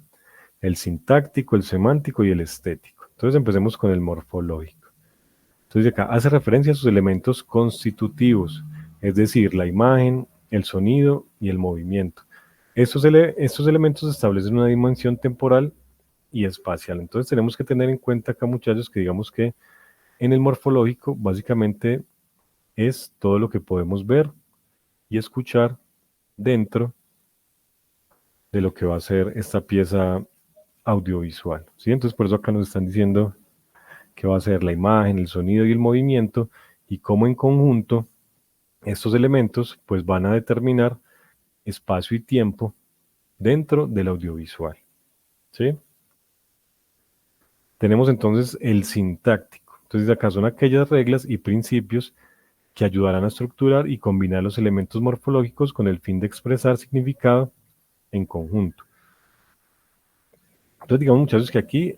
[SPEAKER 1] el sintáctico, el semántico y el estético. Entonces empecemos con el morfológico. Entonces acá hace referencia a sus elementos constitutivos, es decir, la imagen, el sonido y el movimiento. Estos elementos establecen una dimensión temporal y espacial. Entonces tenemos que tener en cuenta acá, muchachos, que digamos que en el morfológico básicamente es todo lo que podemos ver y escuchar dentro de lo que va a ser esta pieza audiovisual. ¿Sí? Entonces por eso acá nos están diciendo que va a ser la imagen, el sonido y el movimiento y cómo en conjunto estos elementos pues van a determinar espacio y tiempo dentro del audiovisual. ¿Sí? Tenemos entonces el sintáctico. Entonces acá son aquellas reglas y principios que ayudarán a estructurar y combinar los elementos morfológicos con el fin de expresar significado en conjunto. Entonces digamos muchachos que aquí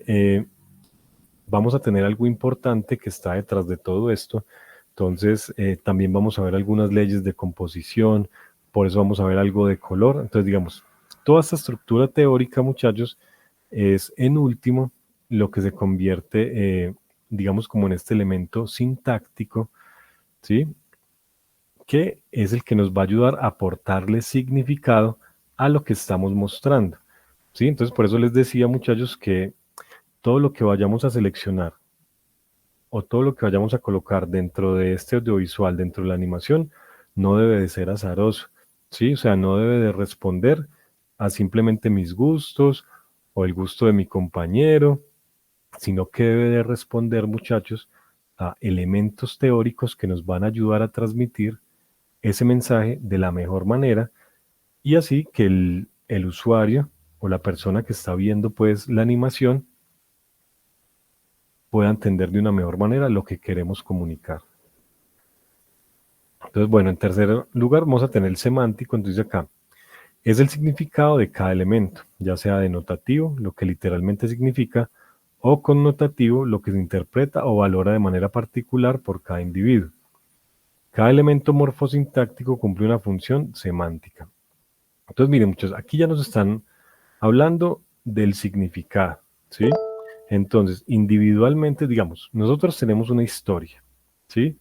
[SPEAKER 1] vamos a tener algo importante que está detrás de todo esto. Entonces también vamos a ver algunas leyes de composición, por eso vamos a ver algo de color. Entonces digamos, toda esta estructura teórica muchachos es en último lo que se convierte digamos, como en este elemento sintáctico, ¿sí? Que es el que nos va a ayudar a aportarle significado a lo que estamos mostrando, ¿sí? Entonces, por eso les decía, muchachos, que todo lo que vayamos a seleccionar o todo lo que vayamos a colocar dentro de este audiovisual, dentro de la animación, no debe de ser azaroso, ¿sí? O sea, no debe de responder a simplemente mis gustos o el gusto de mi compañero, sino que debe de responder, muchachos, a elementos teóricos que nos van a ayudar a transmitir ese mensaje de la mejor manera y así que el usuario o la persona que está viendo pues la animación pueda entender de una mejor manera lo que queremos comunicar. Entonces, bueno, en tercer lugar vamos a tener el semántico, entonces acá es el significado de cada elemento, ya sea denotativo, lo que literalmente significa, o connotativo, lo que se interpreta o valora de manera particular por cada individuo. Cada elemento morfosintáctico cumple una función semántica. Entonces, miren, muchachos, aquí ya nos están hablando del significado, ¿sí? Entonces, individualmente, digamos, nosotros tenemos una historia, ¿sí?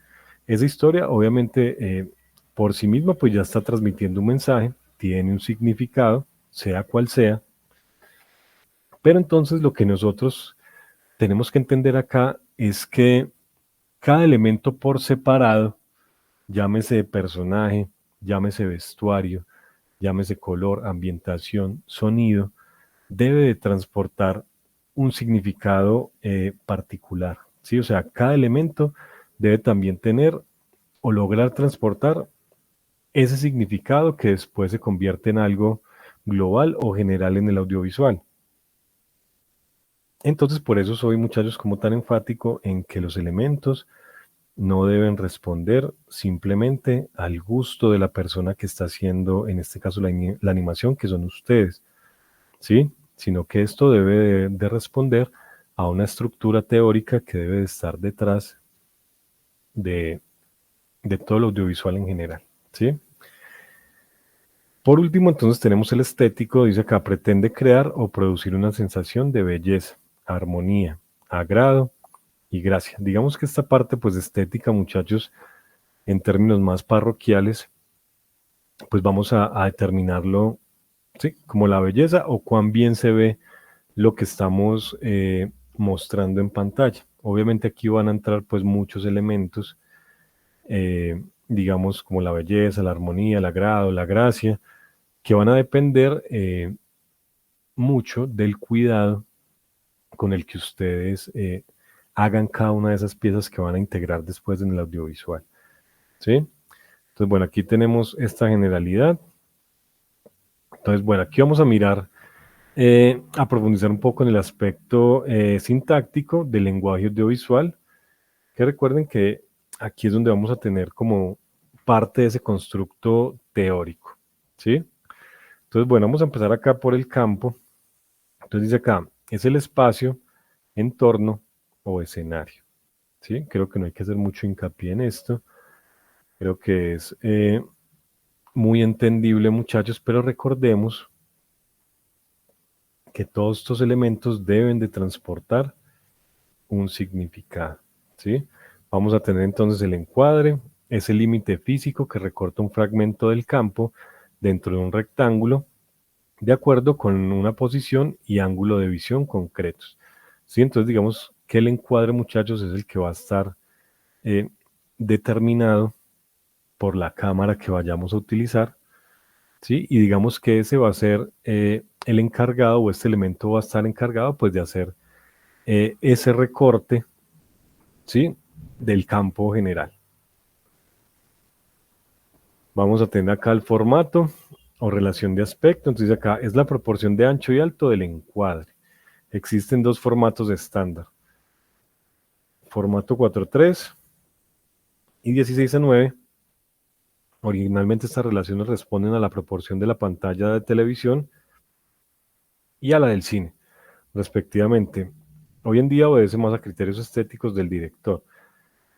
[SPEAKER 1] Esa historia, obviamente, por sí misma, pues ya está transmitiendo un mensaje, tiene un significado, sea cual sea, pero entonces lo que nosotros tenemos que entender acá es que cada elemento por separado, llámese personaje, llámese vestuario, llámese color, ambientación, sonido, debe de transportar un significado particular, ¿sí? O sea, cada elemento debe también tener o lograr transportar ese significado que después se convierte en algo global o general en el audiovisual. Entonces, por eso soy, muchachos, como tan enfático en que los elementos no deben responder simplemente al gusto de la persona que está haciendo, en este caso, la animación, que son ustedes, ¿sí? Sino que esto debe de responder a una estructura teórica que debe de estar detrás de, de todo el audiovisual en general, ¿sí? Por último, entonces tenemos el estético, dice acá, pretende crear o producir una sensación de belleza, armonía, agrado y gracia. Digamos que esta parte, pues, estética, muchachos, en términos más parroquiales, pues vamos a determinarlo, ¿sí? Como la belleza o cuán bien se ve lo que estamos mostrando en pantalla. Obviamente aquí van a entrar pues muchos elementos, digamos como la belleza, la armonía, el agrado, la gracia, que van a depender mucho del cuidado con el que ustedes hagan cada una de esas piezas que van a integrar después en el audiovisual. ¿Sí? Entonces, bueno, aquí tenemos esta generalidad. Entonces, bueno, aquí vamos a mirar, a profundizar un poco en el aspecto sintáctico del lenguaje audiovisual, que recuerden que aquí es donde vamos a tener como parte de ese constructo teórico, ¿sí? Entonces, bueno, vamos a empezar acá por el campo. Entonces dice acá, es el espacio, entorno o escenario, ¿sí? Creo que no hay que hacer mucho hincapié en esto. Creo que es muy entendible, muchachos, pero recordemos que todos estos elementos deben de transportar un significado, ¿sí? Vamos a tener entonces el encuadre, ese límite físico que recorta un fragmento del campo dentro de un rectángulo, de acuerdo con una posición y ángulo de visión concretos, ¿sí? Entonces digamos que el encuadre, muchachos, es el que va a estar eh, determinado por la cámara que vayamos a utilizar, ¿sí? Y digamos que ese va a ser el encargado o este elemento va a estar encargado pues de hacer ese recorte, ¿sí? Del campo general. Vamos a tener acá el formato o relación de aspecto. Entonces acá es la proporción de ancho y alto del encuadre. Existen dos formatos estándar. Formato 4:3 y 16:9. Originalmente estas relaciones responden a la proporción de la pantalla de televisión y a la del cine, respectivamente. Hoy en día obedece más a criterios estéticos del director.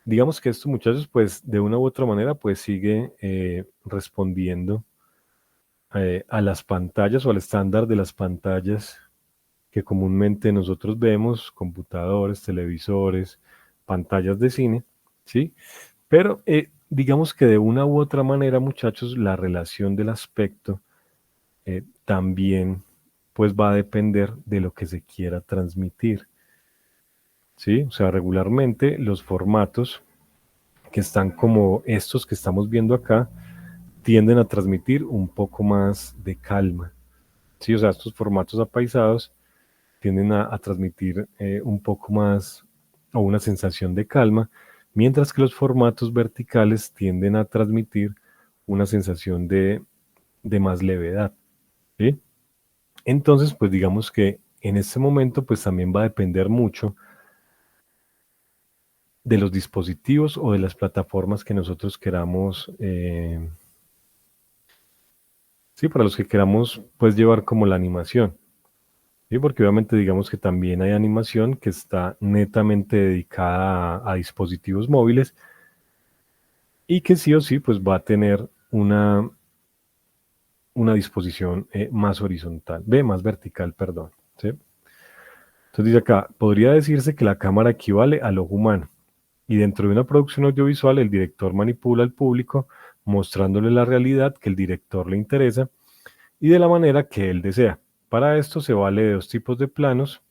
[SPEAKER 1] Digamos que estos muchachos, pues, de una u otra manera, pues sigue respondiendo a las pantallas o al estándar de las pantallas que comúnmente nosotros vemos, computadores, televisores, pantallas de cine, ¿sí? Pero digamos que de una u otra manera, muchachos, la relación del aspecto también pues va a depender de lo que se quiera transmitir, ¿sí? O sea, regularmente los formatos que están como estos que estamos viendo acá tienden a transmitir un poco más de calma, ¿sí? O sea, estos formatos apaisados tienden a transmitir un poco más o una sensación de calma, mientras que los formatos verticales tienden a transmitir una sensación de más levedad, ¿sí? Entonces, pues digamos que en este momento, pues también va a depender mucho de los dispositivos o de las plataformas que nosotros queramos, sí, para los que queramos, pues llevar como la animación, ¿sí? Porque obviamente digamos que también hay animación que está netamente dedicada a dispositivos móviles y que sí o sí, pues va a tener una disposición más horizontal, más vertical, perdón, ¿sí? Entonces dice acá, podría decirse que la cámara equivale al ojo humano y dentro de una producción audiovisual el director manipula al público mostrándole la realidad que el director le interesa y de la manera que él desea. Para esto se vale de los tipos de planos,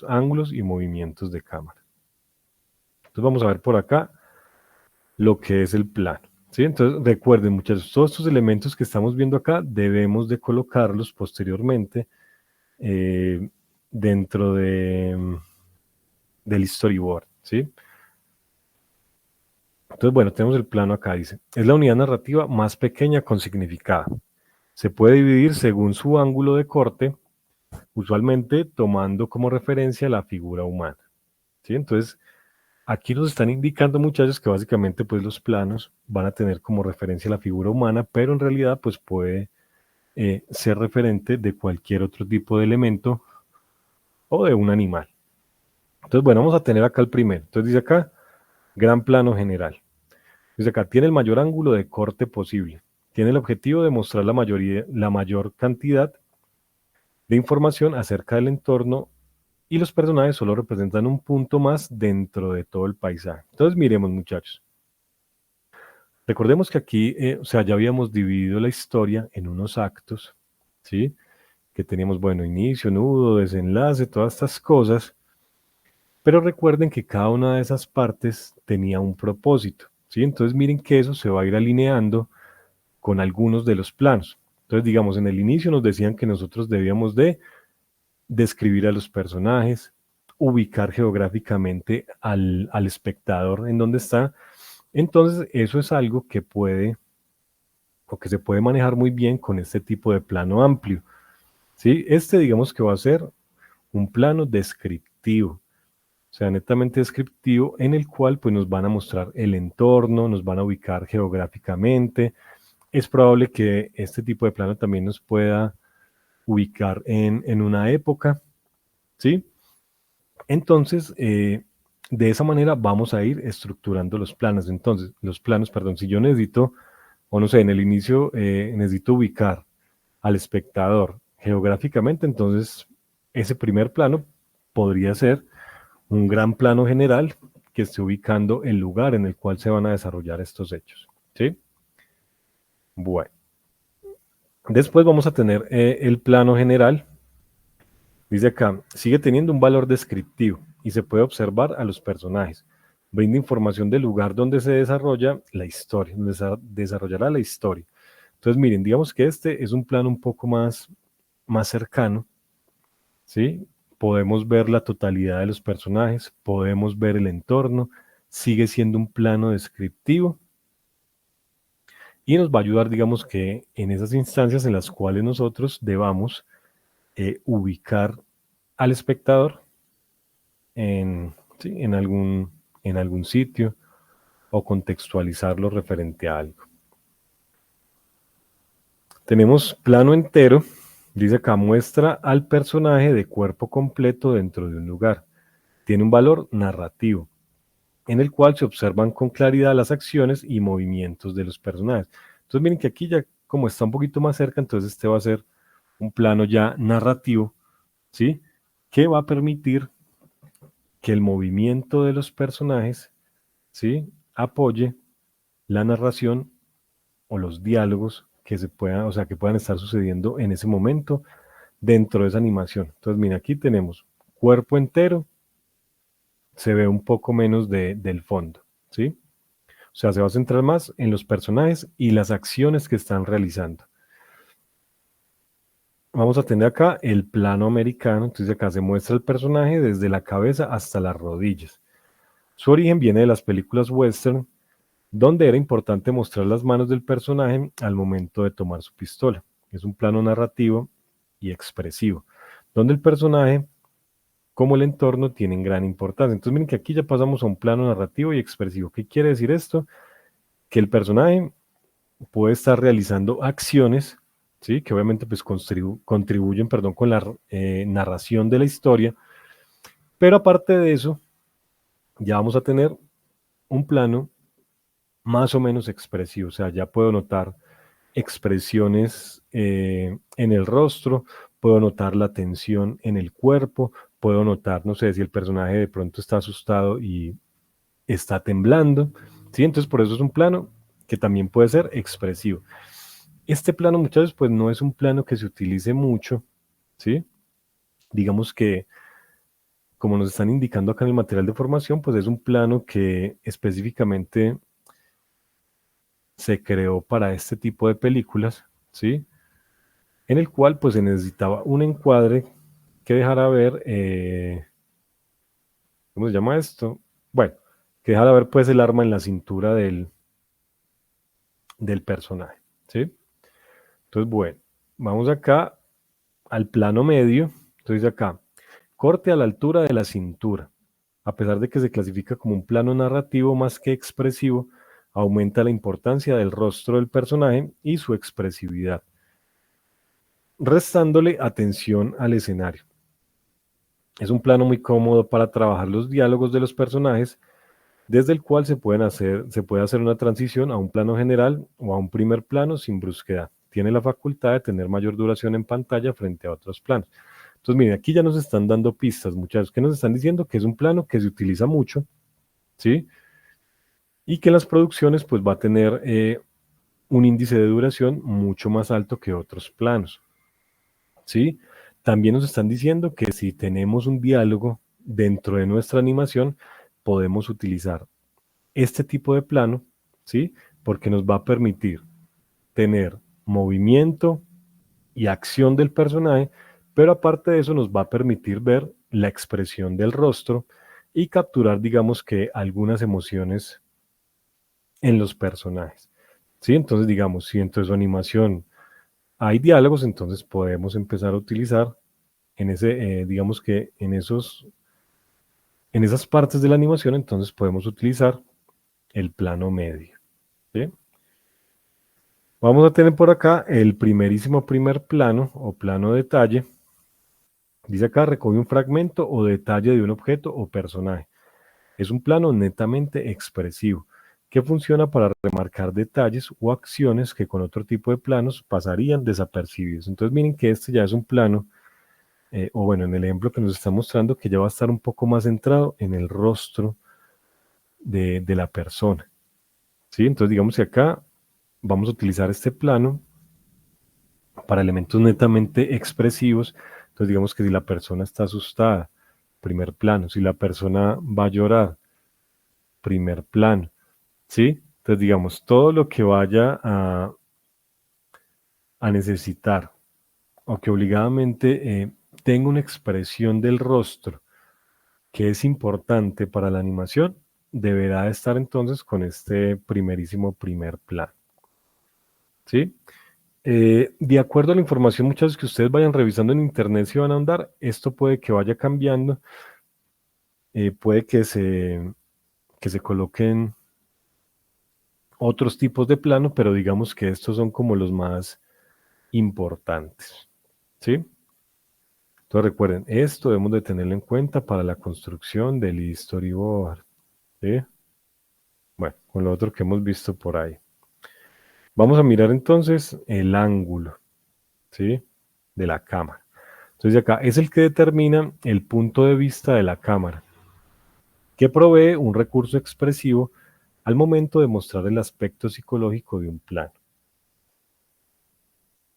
[SPEAKER 1] ángulos y movimientos de cámara. Entonces vamos a ver por acá lo que es el plano, ¿sí? Entonces recuerden muchachos, todos estos elementos que estamos viendo acá debemos de colocarlos posteriormente eh, dentro del storyboard, ¿sí? Entonces, bueno, tenemos el plano acá, dice, es la unidad narrativa más pequeña con significado. Se puede dividir según su ángulo de corte, usualmente tomando como referencia la figura humana, ¿sí? Entonces, aquí nos están indicando, muchachos, que básicamente pues los planos van a tener como referencia la figura humana, pero en realidad pues puede ser referente de cualquier otro tipo de elemento o de un animal. Entonces, bueno, vamos a tener acá el primero. Entonces dice acá, gran plano general. Dice acá, tiene el mayor ángulo de corte posible. Tiene el objetivo de mostrar la mayor cantidad de información acerca del entorno y los personajes solo representan un punto más dentro de todo el paisaje. Entonces, miremos, muchachos. Recordemos que aquí, o sea, ya habíamos dividido la historia en unos actos, ¿sí? Que teníamos, bueno, inicio, nudo, desenlace, todas estas cosas. Pero recuerden que cada una de esas partes tenía un propósito, ¿sí? Entonces miren que eso se va a ir alineando con algunos de los planos. Entonces, digamos, en el inicio nos decían que nosotros debíamos de describir a los personajes, ubicar geográficamente al espectador en donde está. Entonces, eso es algo que puede o que se puede manejar muy bien con este tipo de plano amplio, ¿sí? Este digamos que va a ser un plano descriptivo, o sea, netamente descriptivo en el cual pues nos van a mostrar el entorno, nos van a ubicar geográficamente. Es probable que este tipo de plano también nos pueda ubicar en una época, ¿sí? Entonces, de esa manera vamos a ir estructurando los planos. Entonces, los planos, perdón, si yo necesito, o no sé, en el inicio necesito ubicar al espectador geográficamente, entonces ese primer plano podría ser un gran plano general que esté ubicando el lugar en el cual se van a desarrollar estos hechos, ¿sí? Bueno, después vamos a tener el plano general. Dice acá, sigue teniendo un valor descriptivo y se puede observar a los personajes. Brinda información del lugar donde se desarrolla la historia, donde se desarrollará la historia. Entonces, miren, digamos que este es un plano un poco más cercano, ¿sí? Podemos ver la totalidad de los personajes, podemos ver el entorno, sigue siendo un plano descriptivo y nos va a ayudar, digamos que en esas instancias en las cuales nosotros debamos ubicar al espectador sí, en algún sitio o contextualizarlo referente a algo. Tenemos plano entero, dice acá, muestra al personaje de cuerpo completo dentro de un lugar. Tiene un valor narrativo, en el cual se observan con claridad las acciones y movimientos de los personajes. Entonces miren que aquí ya como está un poquito más cerca, entonces este va a ser un plano ya narrativo, ¿sí? Que va a permitir que el movimiento de los personajes, ¿sí?, apoye la narración o los diálogos que se puedan, o sea, que puedan estar sucediendo en ese momento dentro de esa animación. Entonces, mira, aquí tenemos cuerpo entero, se ve un poco menos del fondo, ¿sí? O sea, se va a centrar más en los personajes y las acciones que están realizando. Vamos a tener acá el plano americano, entonces acá se muestra el personaje desde la cabeza hasta las rodillas. Su origen viene de las películas western, donde era importante mostrar las manos del personaje al momento de tomar su pistola. Es un plano narrativo y expresivo, donde el personaje como el entorno tienen gran importancia. Entonces miren que aquí ya pasamos a un plano narrativo y expresivo. ¿Qué quiere decir esto? Que el personaje puede estar realizando acciones, ¿sí?, que obviamente pues contribuyen, perdón, con la narración de la historia, pero aparte de eso, ya vamos a tener un plano más o menos expresivo, o sea, ya puedo notar expresiones en el rostro, puedo notar la tensión en el cuerpo, puedo notar, no sé, si el personaje de pronto está asustado y está temblando, ¿sí? Entonces, por eso es un plano que también puede ser expresivo. Este plano, muchas veces, pues no es un plano que se utilice mucho, ¿sí? Digamos que, como nos están indicando acá en el material de formación, pues es un plano que específicamente se creó para este tipo de películas, ¿sí?, en el cual pues se necesitaba un encuadre que dejara ver, ¿cómo se llama esto? Bueno, que dejara ver pues el arma en la cintura del personaje, ¿sí? Entonces, bueno, vamos acá al plano medio. Entonces acá, corte a la altura de la cintura. A pesar de que se clasifica como un plano narrativo más que expresivo, aumenta la importancia del rostro del personaje y su expresividad, restándole atención al escenario. Es un plano muy cómodo para trabajar los diálogos de los personajes, desde el cual se puede hacer una transición a un plano general o a un primer plano sin brusquedad. Tiene la facultad de tener mayor duración en pantalla frente a otros planos. Entonces, miren, aquí ya nos están dando pistas, muchachos, que nos están diciendo que es un plano que se utiliza mucho, ¿sí? Y que en las producciones pues va a tener un índice de duración mucho más alto que otros planos, ¿sí? También nos están diciendo que si tenemos un diálogo dentro de nuestra animación, podemos utilizar este tipo de plano, ¿sí? Porque nos va a permitir tener movimiento y acción del personaje, pero aparte de eso nos va a permitir ver la expresión del rostro y capturar, digamos que, algunas emociones en los personajes, ¿sí? Entonces, digamos, si dentro de su animación hay diálogos, entonces podemos empezar a utilizar en ese, digamos que en esas partes de la animación, entonces podemos utilizar el plano medio, ¿sí? Vamos a tener por acá el primerísimo primer plano o plano detalle. Dice acá, recoge un fragmento o detalle de un objeto o personaje. Es un plano netamente expresivo que funciona para remarcar detalles o acciones que con otro tipo de planos pasarían desapercibidos. Entonces miren que este ya es un plano, o bueno, en el ejemplo que nos está mostrando, que ya va a estar un poco más centrado en el rostro de la persona, ¿sí? Entonces digamos que acá vamos a utilizar este plano para elementos netamente expresivos. Entonces digamos que si la persona está asustada, primer plano. Si la persona va a llorar, primer plano. ¿Sí? Entonces digamos, todo lo que vaya a necesitar o que obligadamente tenga una expresión del rostro que es importante para la animación, deberá estar entonces con este primerísimo primer plano. ¿Sí? De acuerdo a la información, muchas que ustedes vayan revisando en internet si van a andar, esto puede que vaya cambiando, puede que se coloquen otros tipos de plano, pero digamos que estos son como los más importantes, ¿sí? Entonces recuerden, esto debemos de tenerlo en cuenta para la construcción del storyboard, ¿sí? Bueno, con lo otro que hemos visto por ahí. Vamos a mirar entonces el ángulo, ¿sí?, de la cámara. Entonces acá es el que determina el punto de vista de la cámara. que provee un recurso expresivo al momento de mostrar el aspecto psicológico de un plano.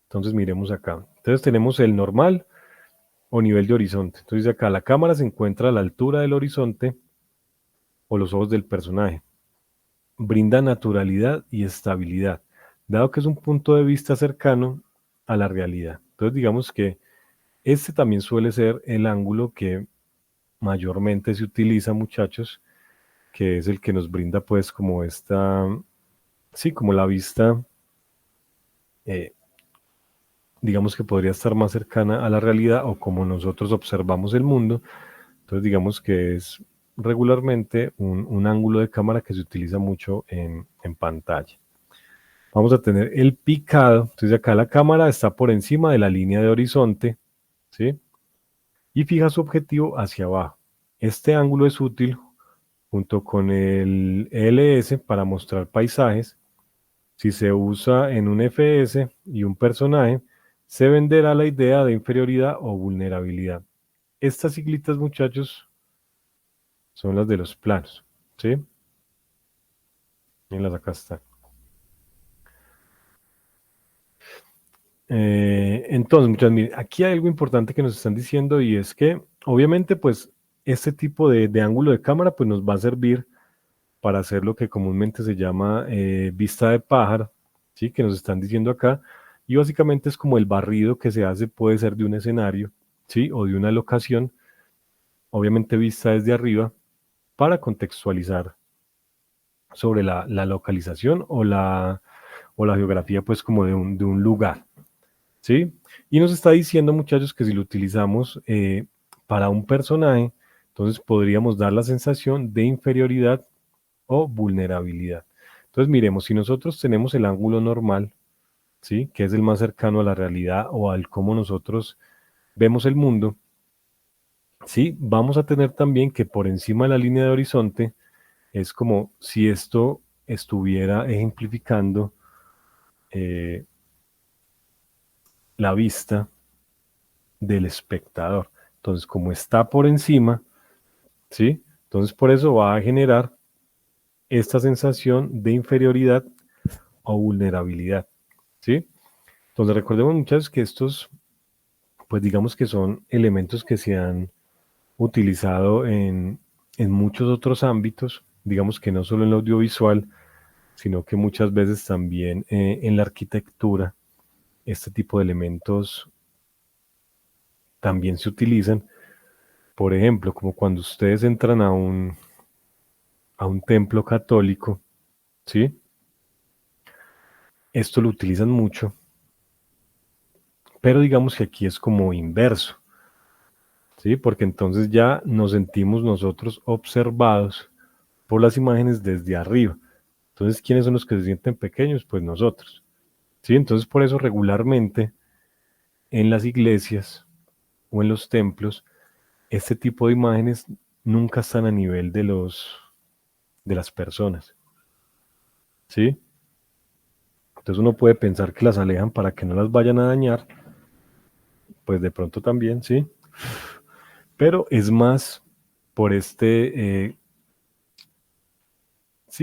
[SPEAKER 1] Entonces miremos acá. Entonces tenemos el normal o nivel de horizonte. Entonces acá la cámara se encuentra a la altura del horizonte o los ojos del personaje. Brinda naturalidad y estabilidad, dado que es un punto de vista cercano a la realidad. Entonces digamos que este también suele ser el ángulo que mayormente se utiliza, muchachos, que es el que nos brinda pues como esta, sí, como la vista, eh, digamos que podría estar más cercana a la realidad o como nosotros observamos el mundo. Entonces digamos que es regularmente un ángulo de cámara que se utiliza mucho en pantalla. Vamos a tener el picado. Entonces acá la cámara está por encima de la línea de horizonte, ¿sí? Y fija su objetivo hacia abajo. Este ángulo es útil junto con el LS para mostrar paisajes. Si se usa en un FS y un personaje, se venderá la idea de inferioridad o vulnerabilidad. Estas ciclitas, muchachos, son las de los planos, ¿sí? Mírenlas acá están. Entonces, muchachos, miren, aquí hay algo importante que nos están diciendo y es que, obviamente, pues, este tipo de ángulo de cámara, pues, nos va a servir para hacer lo que comúnmente se llama vista de pájaro, ¿sí? Que nos están diciendo acá. Y básicamente es como el barrido que se hace, puede ser de un escenario, ¿sí? O de una locación, obviamente vista desde arriba, para contextualizar sobre la localización o la geografía, pues, como de un lugar, ¿sí? Y nos está diciendo, muchachos, que si lo utilizamos para un personaje, entonces podríamos dar la sensación de inferioridad o vulnerabilidad. Entonces, miremos, si nosotros tenemos el ángulo normal, ¿sí? Que es el más cercano a la realidad o al cómo nosotros vemos el mundo, ¿sí? Vamos a tener también que por encima de la línea de horizonte es como si esto estuviera ejemplificando eh, la vista del espectador. Entonces, como está por encima, ¿sí? Entonces, por eso va a generar esta sensación de inferioridad o vulnerabilidad, ¿sí? Entonces, recordemos muchachos que estos, pues digamos que son elementos que se han utilizado en muchos otros ámbitos, digamos que no solo en lo audiovisual, sino que muchas veces también en la arquitectura, este tipo de elementos también se utilizan. Por ejemplo, como cuando ustedes entran a un templo católico, ¿sí? Esto lo utilizan mucho, pero digamos que aquí es como inverso, ¿sí? Porque entonces ya nos sentimos nosotros observados por las imágenes desde arriba. Entonces, ¿quiénes son los que se sienten pequeños? Pues nosotros, ¿sí? Entonces, por eso regularmente en las iglesias o en los templos, este tipo de imágenes nunca están a nivel de las personas, ¿sí? Entonces uno puede pensar que las alejan para que no las vayan a dañar, pues de pronto también, ¿sí? Pero es más por sí,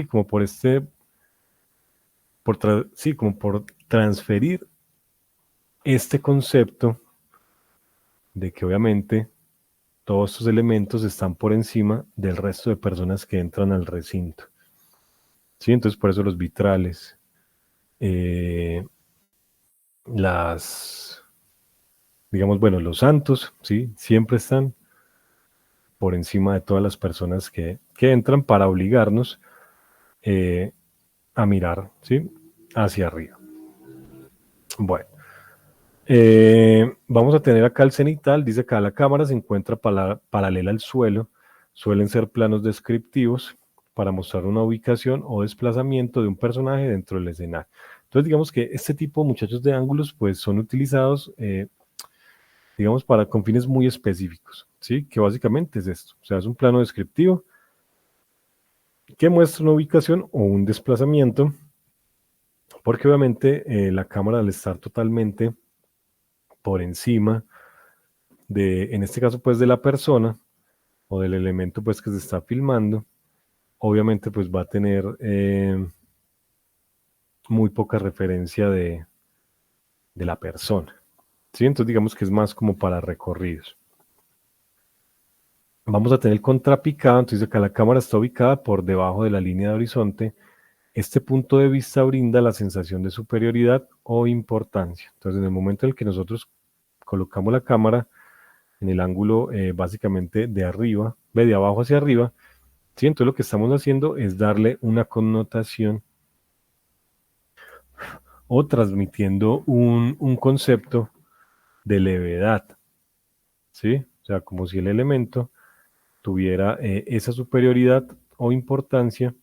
[SPEAKER 1] como por sí, como por transferir este concepto de que obviamente todos estos elementos están por encima del resto de personas que entran al recinto. ¿Sí? Entonces por eso los vitrales, eh, las, digamos, bueno, los santos, ¿sí? Siempre están por encima de todas las personas que entran para obligarnos eh, a mirar, ¿sí? Hacia arriba. Bueno, vamos a tener acá el cenital, dice acá la cámara se encuentra paralela al suelo, suelen ser planos descriptivos para mostrar una ubicación o desplazamiento de un personaje dentro del escenario. Entonces digamos que este tipo, muchachos, de ángulos pues son utilizados, digamos, con fines muy específicos, ¿sí? Que básicamente es esto, o sea, es un plano descriptivo que muestra una ubicación o un desplazamiento, porque obviamente la cámara al estar totalmente por encima en este caso, pues de la persona, o del elemento pues que se está filmando, obviamente pues va a tener muy poca referencia de la persona. ¿Sí? Entonces digamos que es más como para recorridos. Vamos a tener el contrapicado, entonces acá la cámara está ubicada por debajo de la línea de horizonte. Este punto de vista brinda la sensación de superioridad o importancia. Entonces en el momento en el que nosotros colocamos la cámara en el ángulo básicamente de arriba, de abajo hacia arriba, ¿sí? Entonces lo que estamos haciendo es darle una connotación o transmitiendo un concepto de levedad, ¿sí? O sea, como si el elemento tuviera esa superioridad o importancia,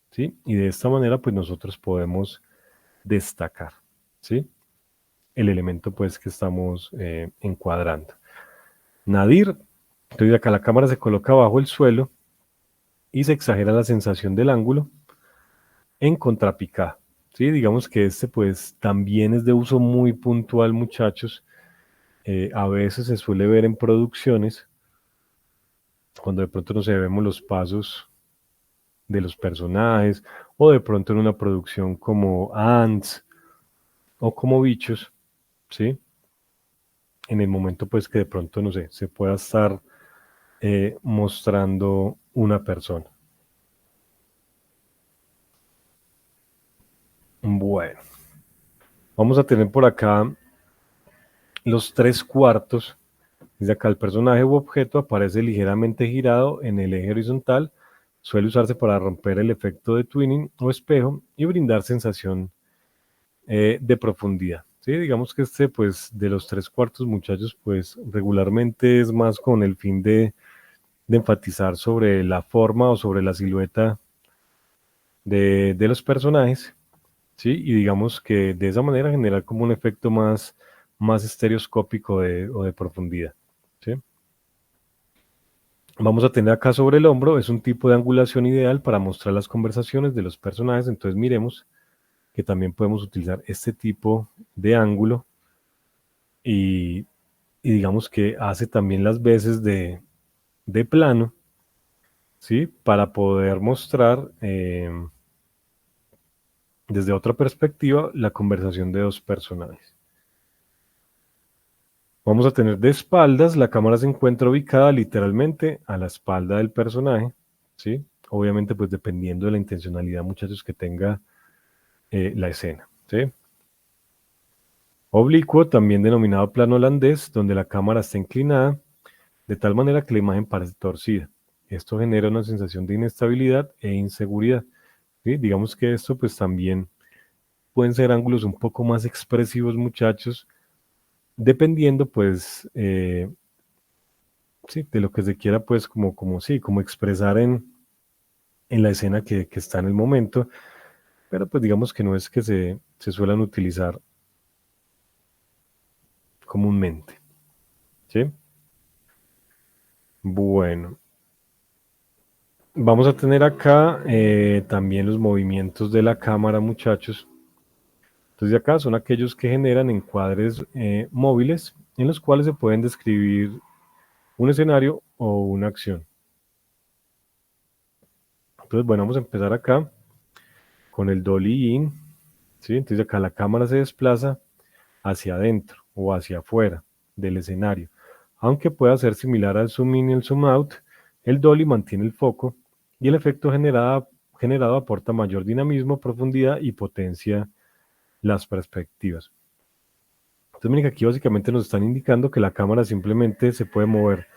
[SPEAKER 1] ¿sí? Y de esta manera, pues nosotros podemos destacar, ¿sí? El elemento, pues, que estamos encuadrando. Nadir, entonces acá la cámara se coloca bajo el suelo y se exagera la sensación del ángulo en contrapicada, ¿sí? Digamos que este, pues, también es de uso muy puntual, muchachos. A veces se suele ver en producciones, cuando de pronto no se vemos los pasos de los personajes, o de pronto en una producción como Ants o como Bichos, ¿sí? En el momento pues que de pronto, no sé, se pueda estar mostrando una persona. Bueno, vamos a tener por acá los tres cuartos. Desde acá el personaje u objeto aparece ligeramente girado en el eje horizontal. Suele usarse para romper el efecto de twinning o espejo y brindar sensación de profundidad. Sí, digamos que este, pues, de los tres cuartos, muchachos, pues, regularmente es más con el fin de enfatizar sobre la forma o sobre la silueta de los personajes, ¿sí? Y digamos que de esa manera generar como un efecto más estereoscópico o de profundidad, ¿sí? Vamos a tener acá sobre el hombro, es un tipo de angulación ideal para mostrar las conversaciones de los personajes, entonces miremos que también podemos utilizar este tipo de ángulo y, y digamos que hace también las veces de plano, ¿sí? Para poder mostrar desde otra perspectiva la conversación de dos personajes. Vamos a tener de espaldas, la cámara se encuentra ubicada literalmente a la espalda del personaje, ¿sí? Obviamente pues dependiendo de la intencionalidad, muchachos, que tenga la escena, ¿sí? Oblicuo, también denominado plano holandés, donde la cámara está inclinada de tal manera que la imagen parece torcida. Esto genera una sensación de inestabilidad e inseguridad, ¿sí? Digamos que esto pues también pueden ser ángulos un poco más expresivos, muchachos, dependiendo pues sí, de lo que se quiera pues sí, como expresar en la escena que está en el momento, pero pues digamos que no es que se suelan utilizar comúnmente, ¿sí? Bueno, vamos a tener acá también los movimientos de la cámara, muchachos. Entonces, de acá son aquellos que generan encuadres móviles en los cuales se pueden describir un escenario o una acción. Entonces, bueno, vamos a empezar acá con el dolly in, ¿sí? Entonces, acá la cámara se desplaza hacia adentro o hacia afuera del escenario. Aunque pueda ser similar al zoom in y el zoom out, el dolly mantiene el foco y el efecto generado aporta mayor dinamismo, profundidad y potencia las perspectivas. Entonces, miren que aquí básicamente nos están indicando que la cámara simplemente se puede mover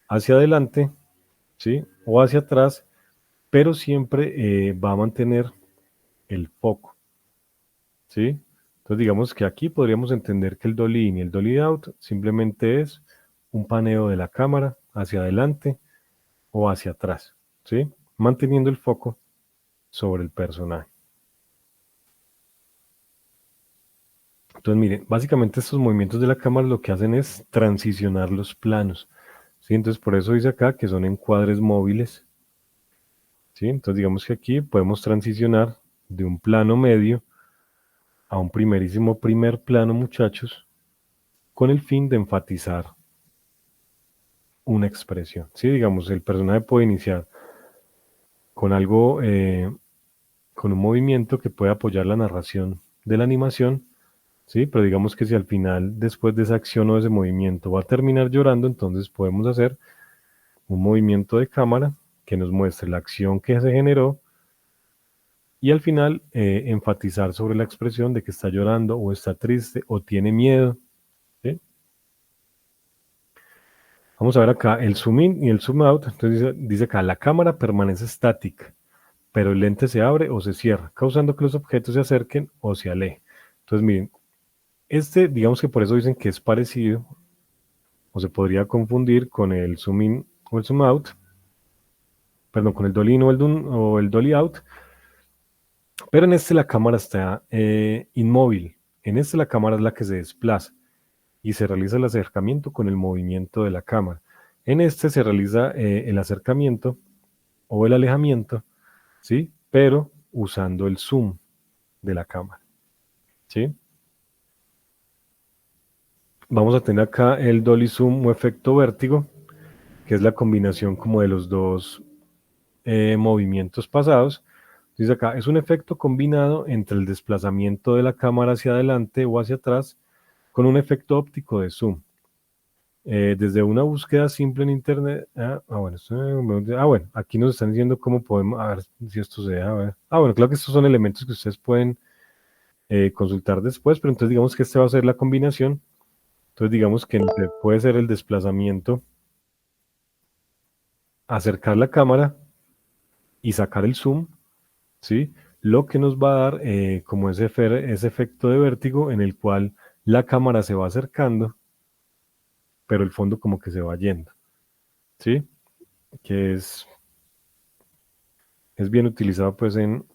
[SPEAKER 1] hacia adelante, ¿sí? O hacia atrás, pero siempre va a mantener el foco, ¿sí? Entonces, digamos que aquí podríamos entender que el dolly in y el dolly out simplemente es un paneo de la cámara hacia adelante o hacia atrás, ¿sí? Manteniendo el foco sobre el personaje. Entonces, miren, básicamente estos movimientos de la cámara lo que hacen es transicionar los planos, ¿sí? Entonces, por eso dice acá que son encuadres móviles, ¿sí? Entonces, digamos que aquí podemos transicionar de un plano medio a un primerísimo primer plano, muchachos, con el fin de enfatizar una expresión. ¿Sí? Digamos, el personaje puede iniciar con algo, con un movimiento que puede apoyar la narración de la animación, ¿sí? Pero digamos que si al final, después de esa acción o de ese movimiento, va a terminar llorando, entonces podemos hacer un movimiento de cámara que nos muestre la acción que se generó y al final enfatizar sobre la expresión de que está llorando o está triste o tiene miedo. ¿Sí? Vamos a ver acá el zoom in y el zoom out. Entonces dice acá, la cámara permanece estática, pero el lente se abre o se cierra, causando que los objetos se acerquen o se alejen. Entonces miren, digamos que por eso dicen que es parecido o se podría confundir con el zoom in o el zoom out, perdón, con el dolly in o el dolly out, pero en este la cámara está inmóvil. En este la cámara es la que se desplaza y se realiza el acercamiento con el movimiento de la cámara. En este se realiza el acercamiento o el alejamiento, ¿sí? Pero usando el zoom de la cámara, ¿sí? Vamos a tener acá el dolly zoom o efecto vértigo, que es la combinación como de los dos movimientos pasados. Dice acá, es un efecto combinado entre el desplazamiento de la cámara hacia adelante o hacia atrás con un efecto óptico de zoom. Desde una búsqueda simple en internet. Bueno, aquí nos están diciendo cómo podemos, a ver si esto se deja ver. Bueno, claro que estos son elementos que ustedes pueden consultar después, pero entonces digamos que este va a ser la combinación. Entonces digamos que puede ser el desplazamiento, acercar la cámara y sacar el zoom, ¿sí? Lo que nos va a dar como ese efecto de vértigo en el cual la cámara se va acercando, pero el fondo como que se va yendo, ¿sí? Que es bien utilizado pues en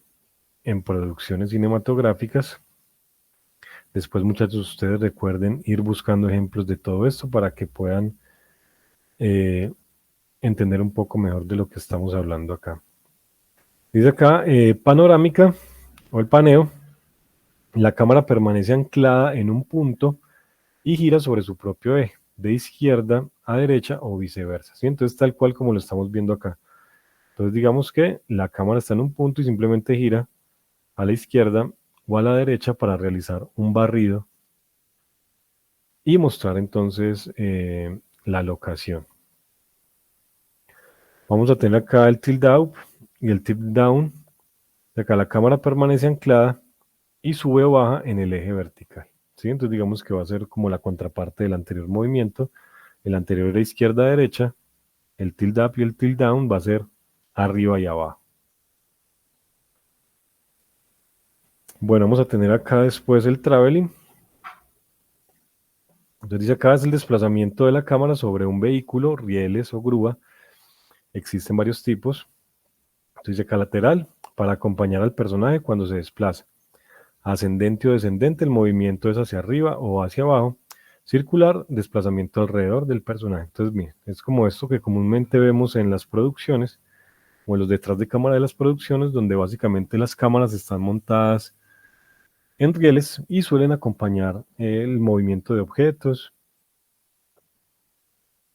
[SPEAKER 1] producciones cinematográficas. Después, muchachos, ustedes recuerden ir buscando ejemplos de todo esto para que puedan eh, entender un poco mejor de lo que estamos hablando acá. Dice acá, panorámica o el paneo. La cámara permanece anclada en un punto y gira sobre su propio eje, de izquierda a derecha o viceversa. ¿Sí? Entonces, tal cual como lo estamos viendo acá. Entonces, digamos que la cámara está en un punto y simplemente gira a la izquierda o a la derecha para realizar un barrido y mostrar entonces la locación. Vamos a tener acá el tilt up y el tilt down. Acá la cámara permanece anclada y sube o baja en el eje vertical. ¿Sí? Entonces digamos que va a ser como la contraparte del anterior movimiento. El anterior era izquierda a derecha, el tilt up y el tilt down va a ser arriba y abajo. Bueno, vamos a tener acá después el traveling. Entonces dice acá es el desplazamiento de la cámara sobre un vehículo, rieles o grúa. Existen varios tipos. Entonces dice acá lateral, para acompañar al personaje cuando se desplaza. Ascendente o descendente, el movimiento es hacia arriba o hacia abajo. Circular, desplazamiento alrededor del personaje. Entonces, miren, es como esto que comúnmente vemos en las producciones o en los detrás de cámara de las producciones, donde básicamente las cámaras están montadas en rieles y suelen acompañar el movimiento de objetos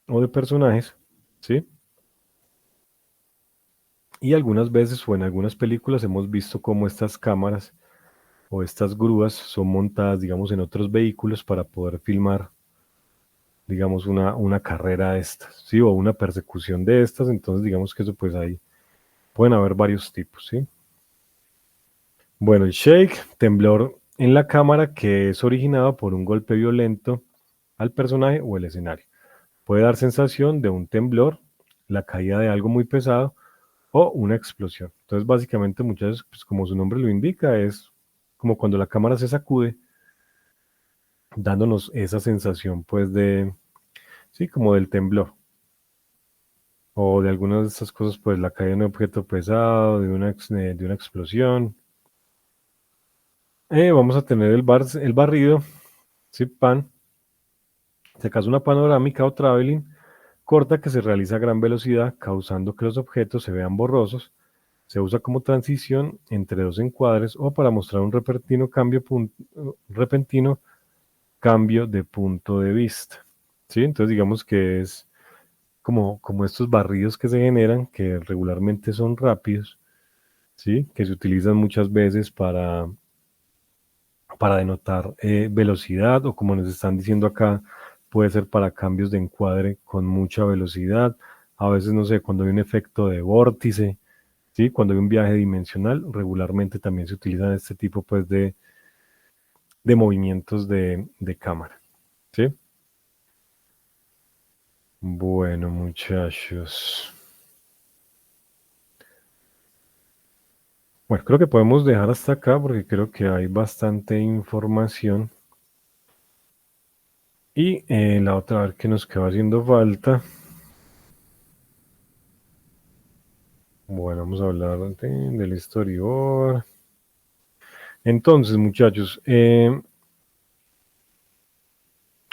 [SPEAKER 1] o de personajes, ¿sí? Y algunas veces o en algunas películas hemos visto cómo estas cámaras o estas grúas son montadas, digamos, en otros vehículos para poder filmar, digamos, una carrera de estas, ¿sí? O una persecución de estas. Entonces, digamos que eso, pues ahí pueden haber varios tipos, ¿sí? Bueno, el shake, temblor en la cámara que es originado por un golpe violento al personaje o el escenario. Puede dar sensación de un temblor, la caída de algo muy pesado o una explosión. Entonces, básicamente, muchas veces, pues, como su nombre lo indica, es como cuando la cámara se sacude, dándonos esa sensación, pues, sí, como del temblor. O de algunas de estas cosas, pues, la caída de un objeto pesado, de una explosión. Vamos a tener el barrido, ¿sí? Pan. Si acaso una panorámica o traveling corta que se realiza a gran velocidad, causando que los objetos se vean borrosos. Se usa como transición entre dos encuadres o para mostrar un repentino cambio de punto de vista. ¿Sí? Entonces digamos que es como estos barridos que se generan, que regularmente son rápidos, ¿sí? Que se utilizan muchas veces para denotar velocidad, o como nos están diciendo acá, puede ser para cambios de encuadre con mucha velocidad. A veces, no sé, cuando hay un efecto de vórtice, ¿sí? Cuando hay un viaje dimensional, regularmente también se utilizan este tipo, pues, de movimientos de cámara, ¿sí? Bueno, muchachos. Bueno, creo que podemos dejar hasta acá porque creo que hay bastante información. Y la otra, a ver qué nos queda haciendo falta. Bueno, vamos a hablar del storyboard. Entonces, muchachos,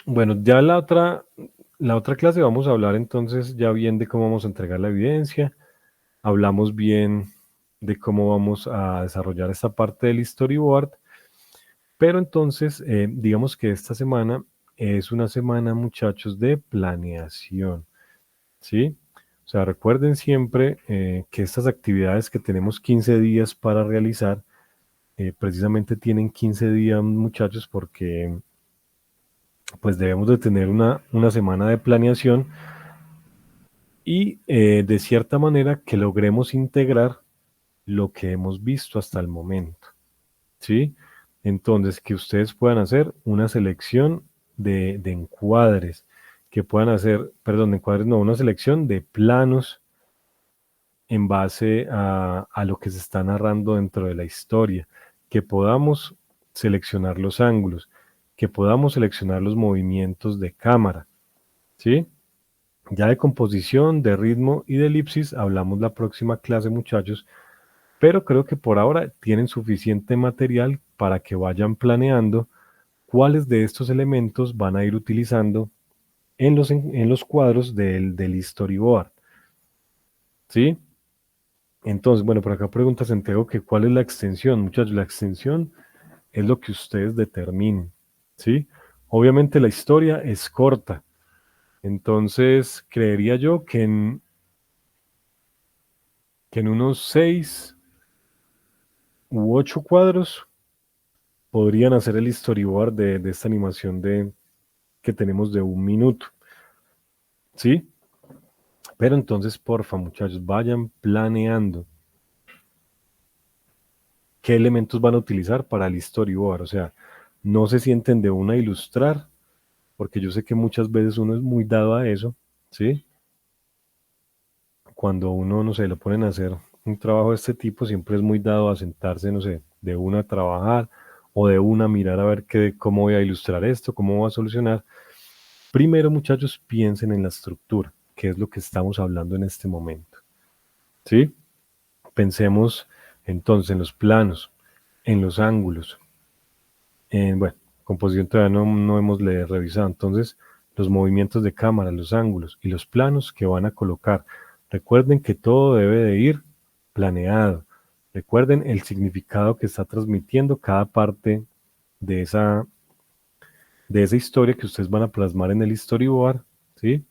[SPEAKER 1] bueno, ya la otra clase vamos a hablar entonces ya bien de cómo vamos a entregar la evidencia. Hablamos bien de cómo vamos a desarrollar esta parte del storyboard. Pero entonces, digamos que esta semana es una semana, muchachos, de planeación, ¿sí? O sea, recuerden siempre que estas actividades que tenemos 15 días para realizar, precisamente tienen 15 días, muchachos, porque pues debemos de tener una semana de planeación y de cierta manera que logremos integrar lo que hemos visto hasta el momento, ¿sí? Entonces, que ustedes puedan hacer una selección de encuadres, que puedan hacer, perdón, de encuadres, no, una selección de planos en base a lo que se está narrando dentro de la historia, que podamos seleccionar los ángulos, que podamos seleccionar los movimientos de cámara, ¿sí? Ya de composición, de ritmo y de elipsis hablamos la próxima clase, muchachos, pero creo que por ahora tienen suficiente material para que vayan planeando cuáles de estos elementos van a ir utilizando en los cuadros del storyboard, ¿sí? Entonces, bueno, por acá pregunta Santiago que cuál es la extensión. Muchachos, la extensión es lo que ustedes determinen, ¿sí? Obviamente la historia es corta, entonces creería yo que en unos 6 u 8 cuadros podrían hacer el storyboard de esta animación que tenemos de 1 minuto, ¿sí? Pero entonces, porfa, muchachos, vayan planeando qué elementos van a utilizar para el storyboard. O sea, no se sienten de una a ilustrar, porque yo sé que muchas veces uno es muy dado a eso, ¿sí? Cuando uno, no sé, lo ponen a hacer un trabajo de este tipo, siempre es muy dado a sentarse, no sé, de una a trabajar o de una a mirar a ver cómo voy a ilustrar esto, cómo voy a solucionar. Primero, muchachos, piensen en la estructura, que es lo que estamos hablando en este momento, ¿sí? Pensemos entonces en los planos, en los ángulos, bueno, composición todavía no hemos revisado, entonces los movimientos de cámara, los ángulos y los planos que van a colocar. Recuerden que todo debe de ir planeado. Recuerden el significado que está transmitiendo cada parte de esa historia que ustedes van a plasmar en el storyboard, ¿sí?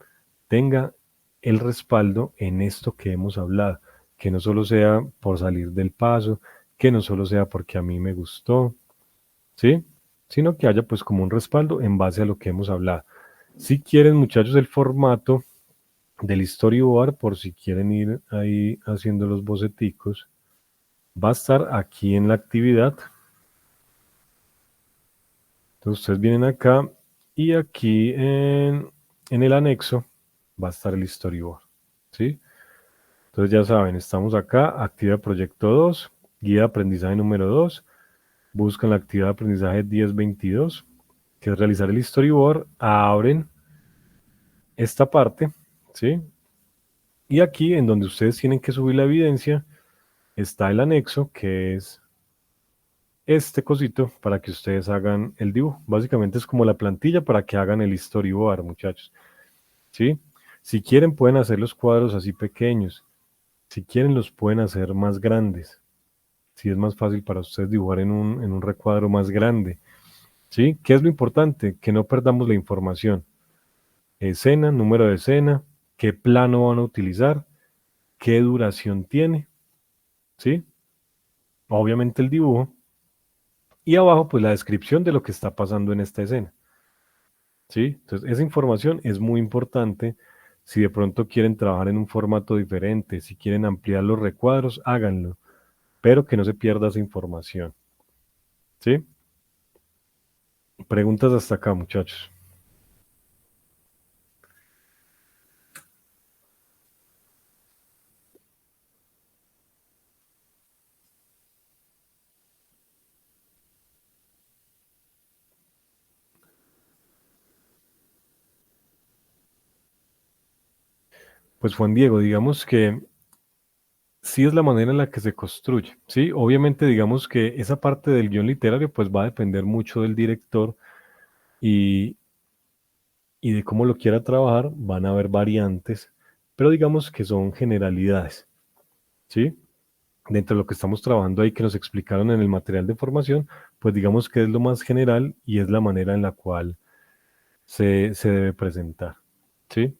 [SPEAKER 1] Tenga el respaldo en esto que hemos hablado, que no solo sea por salir del paso, que no solo sea porque a mí me gustó, ¿sí? Sino que haya pues como un respaldo en base a lo que hemos hablado. Si quieren, muchachos, el formato del storyboard, por si quieren ir ahí haciendo los boceticos, va a estar aquí en la actividad. Entonces ustedes vienen acá y aquí en el anexo va a estar el storyboard, ¿sí? Entonces ya saben, estamos acá, actividad proyecto 2, guía de aprendizaje número 2, buscan la actividad de aprendizaje 1022, que es realizar el storyboard, abren esta parte, ¿sí? Y aquí en donde ustedes tienen que subir la evidencia, está el anexo, que es este cosito para que ustedes hagan el dibujo. Básicamente es como la plantilla para que hagan el storyboard, muchachos, ¿sí? Si quieren pueden hacer los cuadros así pequeños, si quieren los pueden hacer más grandes, si es más fácil para ustedes dibujar en un recuadro más grande, ¿sí? ¿Qué es lo importante? Que no perdamos la información. Escena, número de escena, qué plano van a utilizar, qué duración tiene, ¿sí? Obviamente el dibujo. Y abajo, pues la descripción de lo que está pasando en esta escena, ¿sí? Entonces, esa información es muy importante. Si de pronto quieren trabajar en un formato diferente, si quieren ampliar los recuadros, háganlo, pero que no se pierda esa información, ¿sí? Preguntas hasta acá, muchachos. Pues Juan Diego, digamos que sí es la manera en la que se construye, ¿sí? Obviamente, digamos que esa parte del guión literario, pues va a depender mucho del director y, y de cómo lo quiera trabajar, van a haber variantes, pero digamos que son generalidades, ¿sí? Dentro de lo que estamos trabajando ahí que nos explicaron en el material de formación, pues digamos que es lo más general y es la manera en la cual se debe presentar, ¿sí?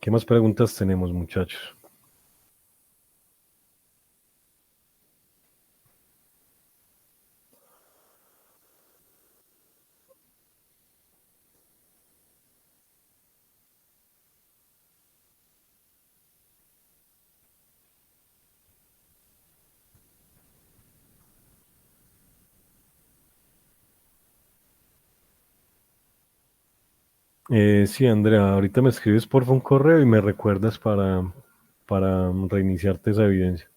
[SPEAKER 1] ¿Qué más preguntas tenemos, muchachos? Sí, Andrea, ahorita me escribes porfa un correo y me recuerdas para reiniciarte esa evidencia.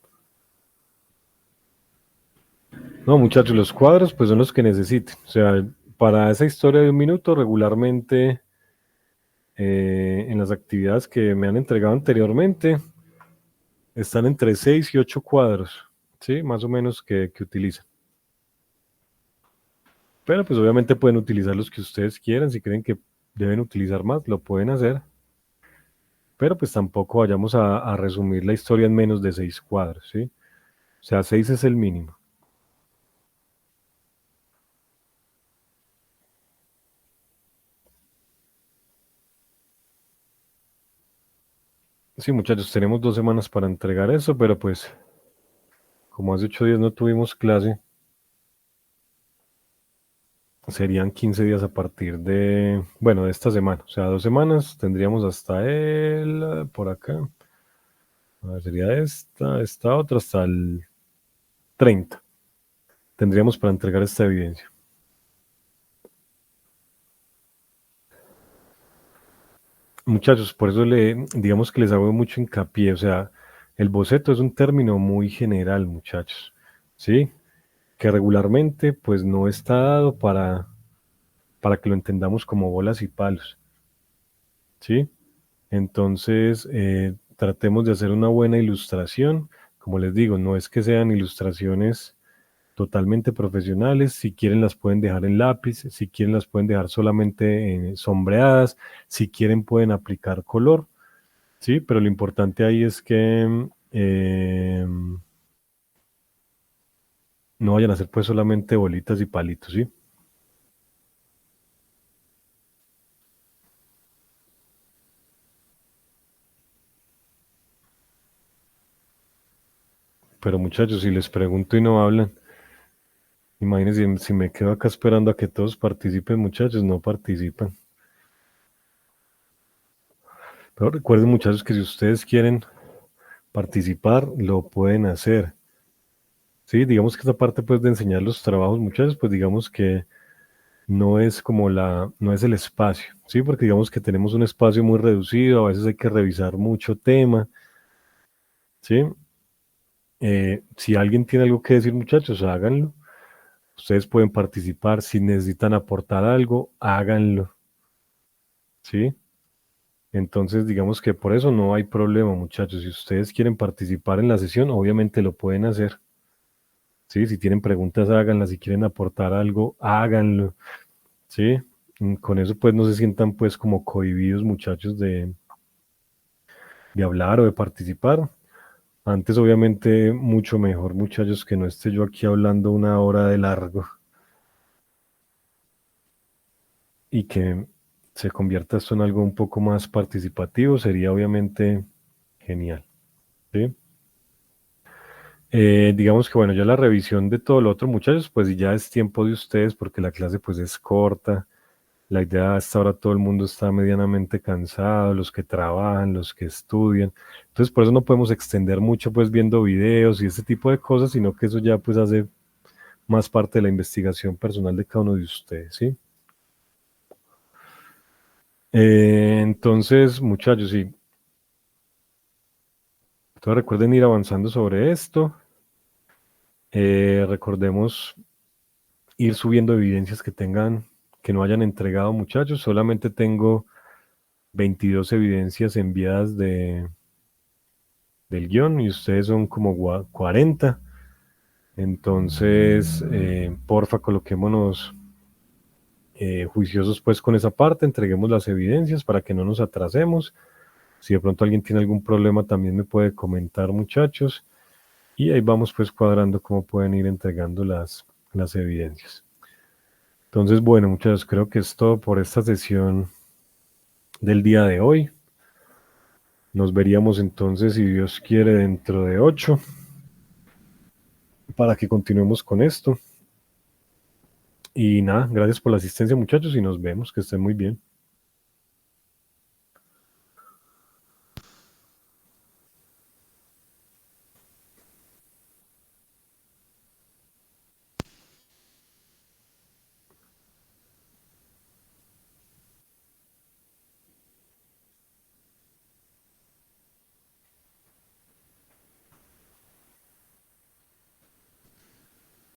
[SPEAKER 1] No, muchachos, los cuadros pues son los que necesiten. O sea, para esa historia de un minuto regularmente en las actividades que me han entregado anteriormente están entre 6 y 8 cuadros, ¿sí? Más o menos que utilizan. Pero pues obviamente pueden utilizar los que ustedes quieran. Si creen que deben utilizar más, lo pueden hacer. Pero pues tampoco vayamos a resumir la historia en menos de 6 cuadros, ¿sí? O sea, 6 es el mínimo. Sí, muchachos, tenemos 2 semanas para entregar eso, pero pues como hace 8 días no tuvimos clase, serían 15 días a partir de, bueno, de esta semana. O sea, 2 semanas tendríamos hasta por acá. A ver, sería esta otra, hasta el 30. Tendríamos para entregar esta evidencia. Muchachos, por eso digamos que les hago mucho hincapié. O sea, el boceto es un término muy general, muchachos. ¿Sí? Que regularmente pues no está dado para que lo entendamos como bolas y palos, ¿sí? Entonces, tratemos de hacer una buena ilustración. Como les digo, no es que sean ilustraciones totalmente profesionales. Si quieren las pueden dejar en lápiz, si quieren las pueden dejar solamente sombreadas, si quieren pueden aplicar color, ¿sí? Pero lo importante ahí es que no vayan a hacer pues solamente bolitas y palitos, ¿sí? Pero muchachos, si les pregunto y no hablan, imagínense si me quedo acá esperando a que todos participen, muchachos, no participan. Pero recuerden, muchachos, que si ustedes quieren participar, lo pueden hacer. Sí, digamos que esta parte pues de enseñar los trabajos, muchachos, pues digamos que no es como no es el espacio, sí, porque digamos que tenemos un espacio muy reducido, a veces hay que revisar mucho tema, sí. Si alguien tiene algo que decir, muchachos, háganlo. Ustedes pueden participar, si necesitan aportar algo, háganlo, sí. Entonces, digamos que por eso no hay problema, muchachos. Si ustedes quieren participar en la sesión, obviamente lo pueden hacer. Sí, si tienen preguntas, háganlas. Si quieren aportar algo, háganlo. Sí, con eso pues no se sientan pues como cohibidos, muchachos, de hablar o de participar. Antes, obviamente, mucho mejor, muchachos, que no esté yo aquí hablando una hora de largo. y que se convierta esto en algo un poco más participativo, sería obviamente genial, ¿sí? Digamos que bueno, ya la revisión de todo lo otro, muchachos, pues ya es tiempo de ustedes porque la clase pues es corta. La idea hasta ahora todo el mundo está medianamente cansado, los que trabajan, los que estudian. Entonces por eso no podemos extender mucho pues viendo videos y ese tipo de cosas, sino que eso ya pues hace más parte de la investigación personal de cada uno de ustedes, ¿sí? Entonces, muchachos, sí. Entonces recuerden ir avanzando sobre esto. Recordemos ir subiendo evidencias que tengan, que no hayan entregado, muchachos. Solamente tengo 22 evidencias enviadas del guión y ustedes son como 40. Entonces, porfa, coloquémonos juiciosos pues con esa parte, entreguemos las evidencias para que no nos atrasemos. Si de pronto alguien tiene algún problema, también me puede comentar, muchachos. Y ahí vamos pues cuadrando cómo pueden ir entregando las evidencias. Entonces, bueno, muchachos, creo que es todo por esta sesión del día de hoy. Nos veríamos entonces, si Dios quiere, dentro de 8 para que continuemos con esto. Y nada, gracias por la asistencia, muchachos, y nos vemos. Que estén muy bien.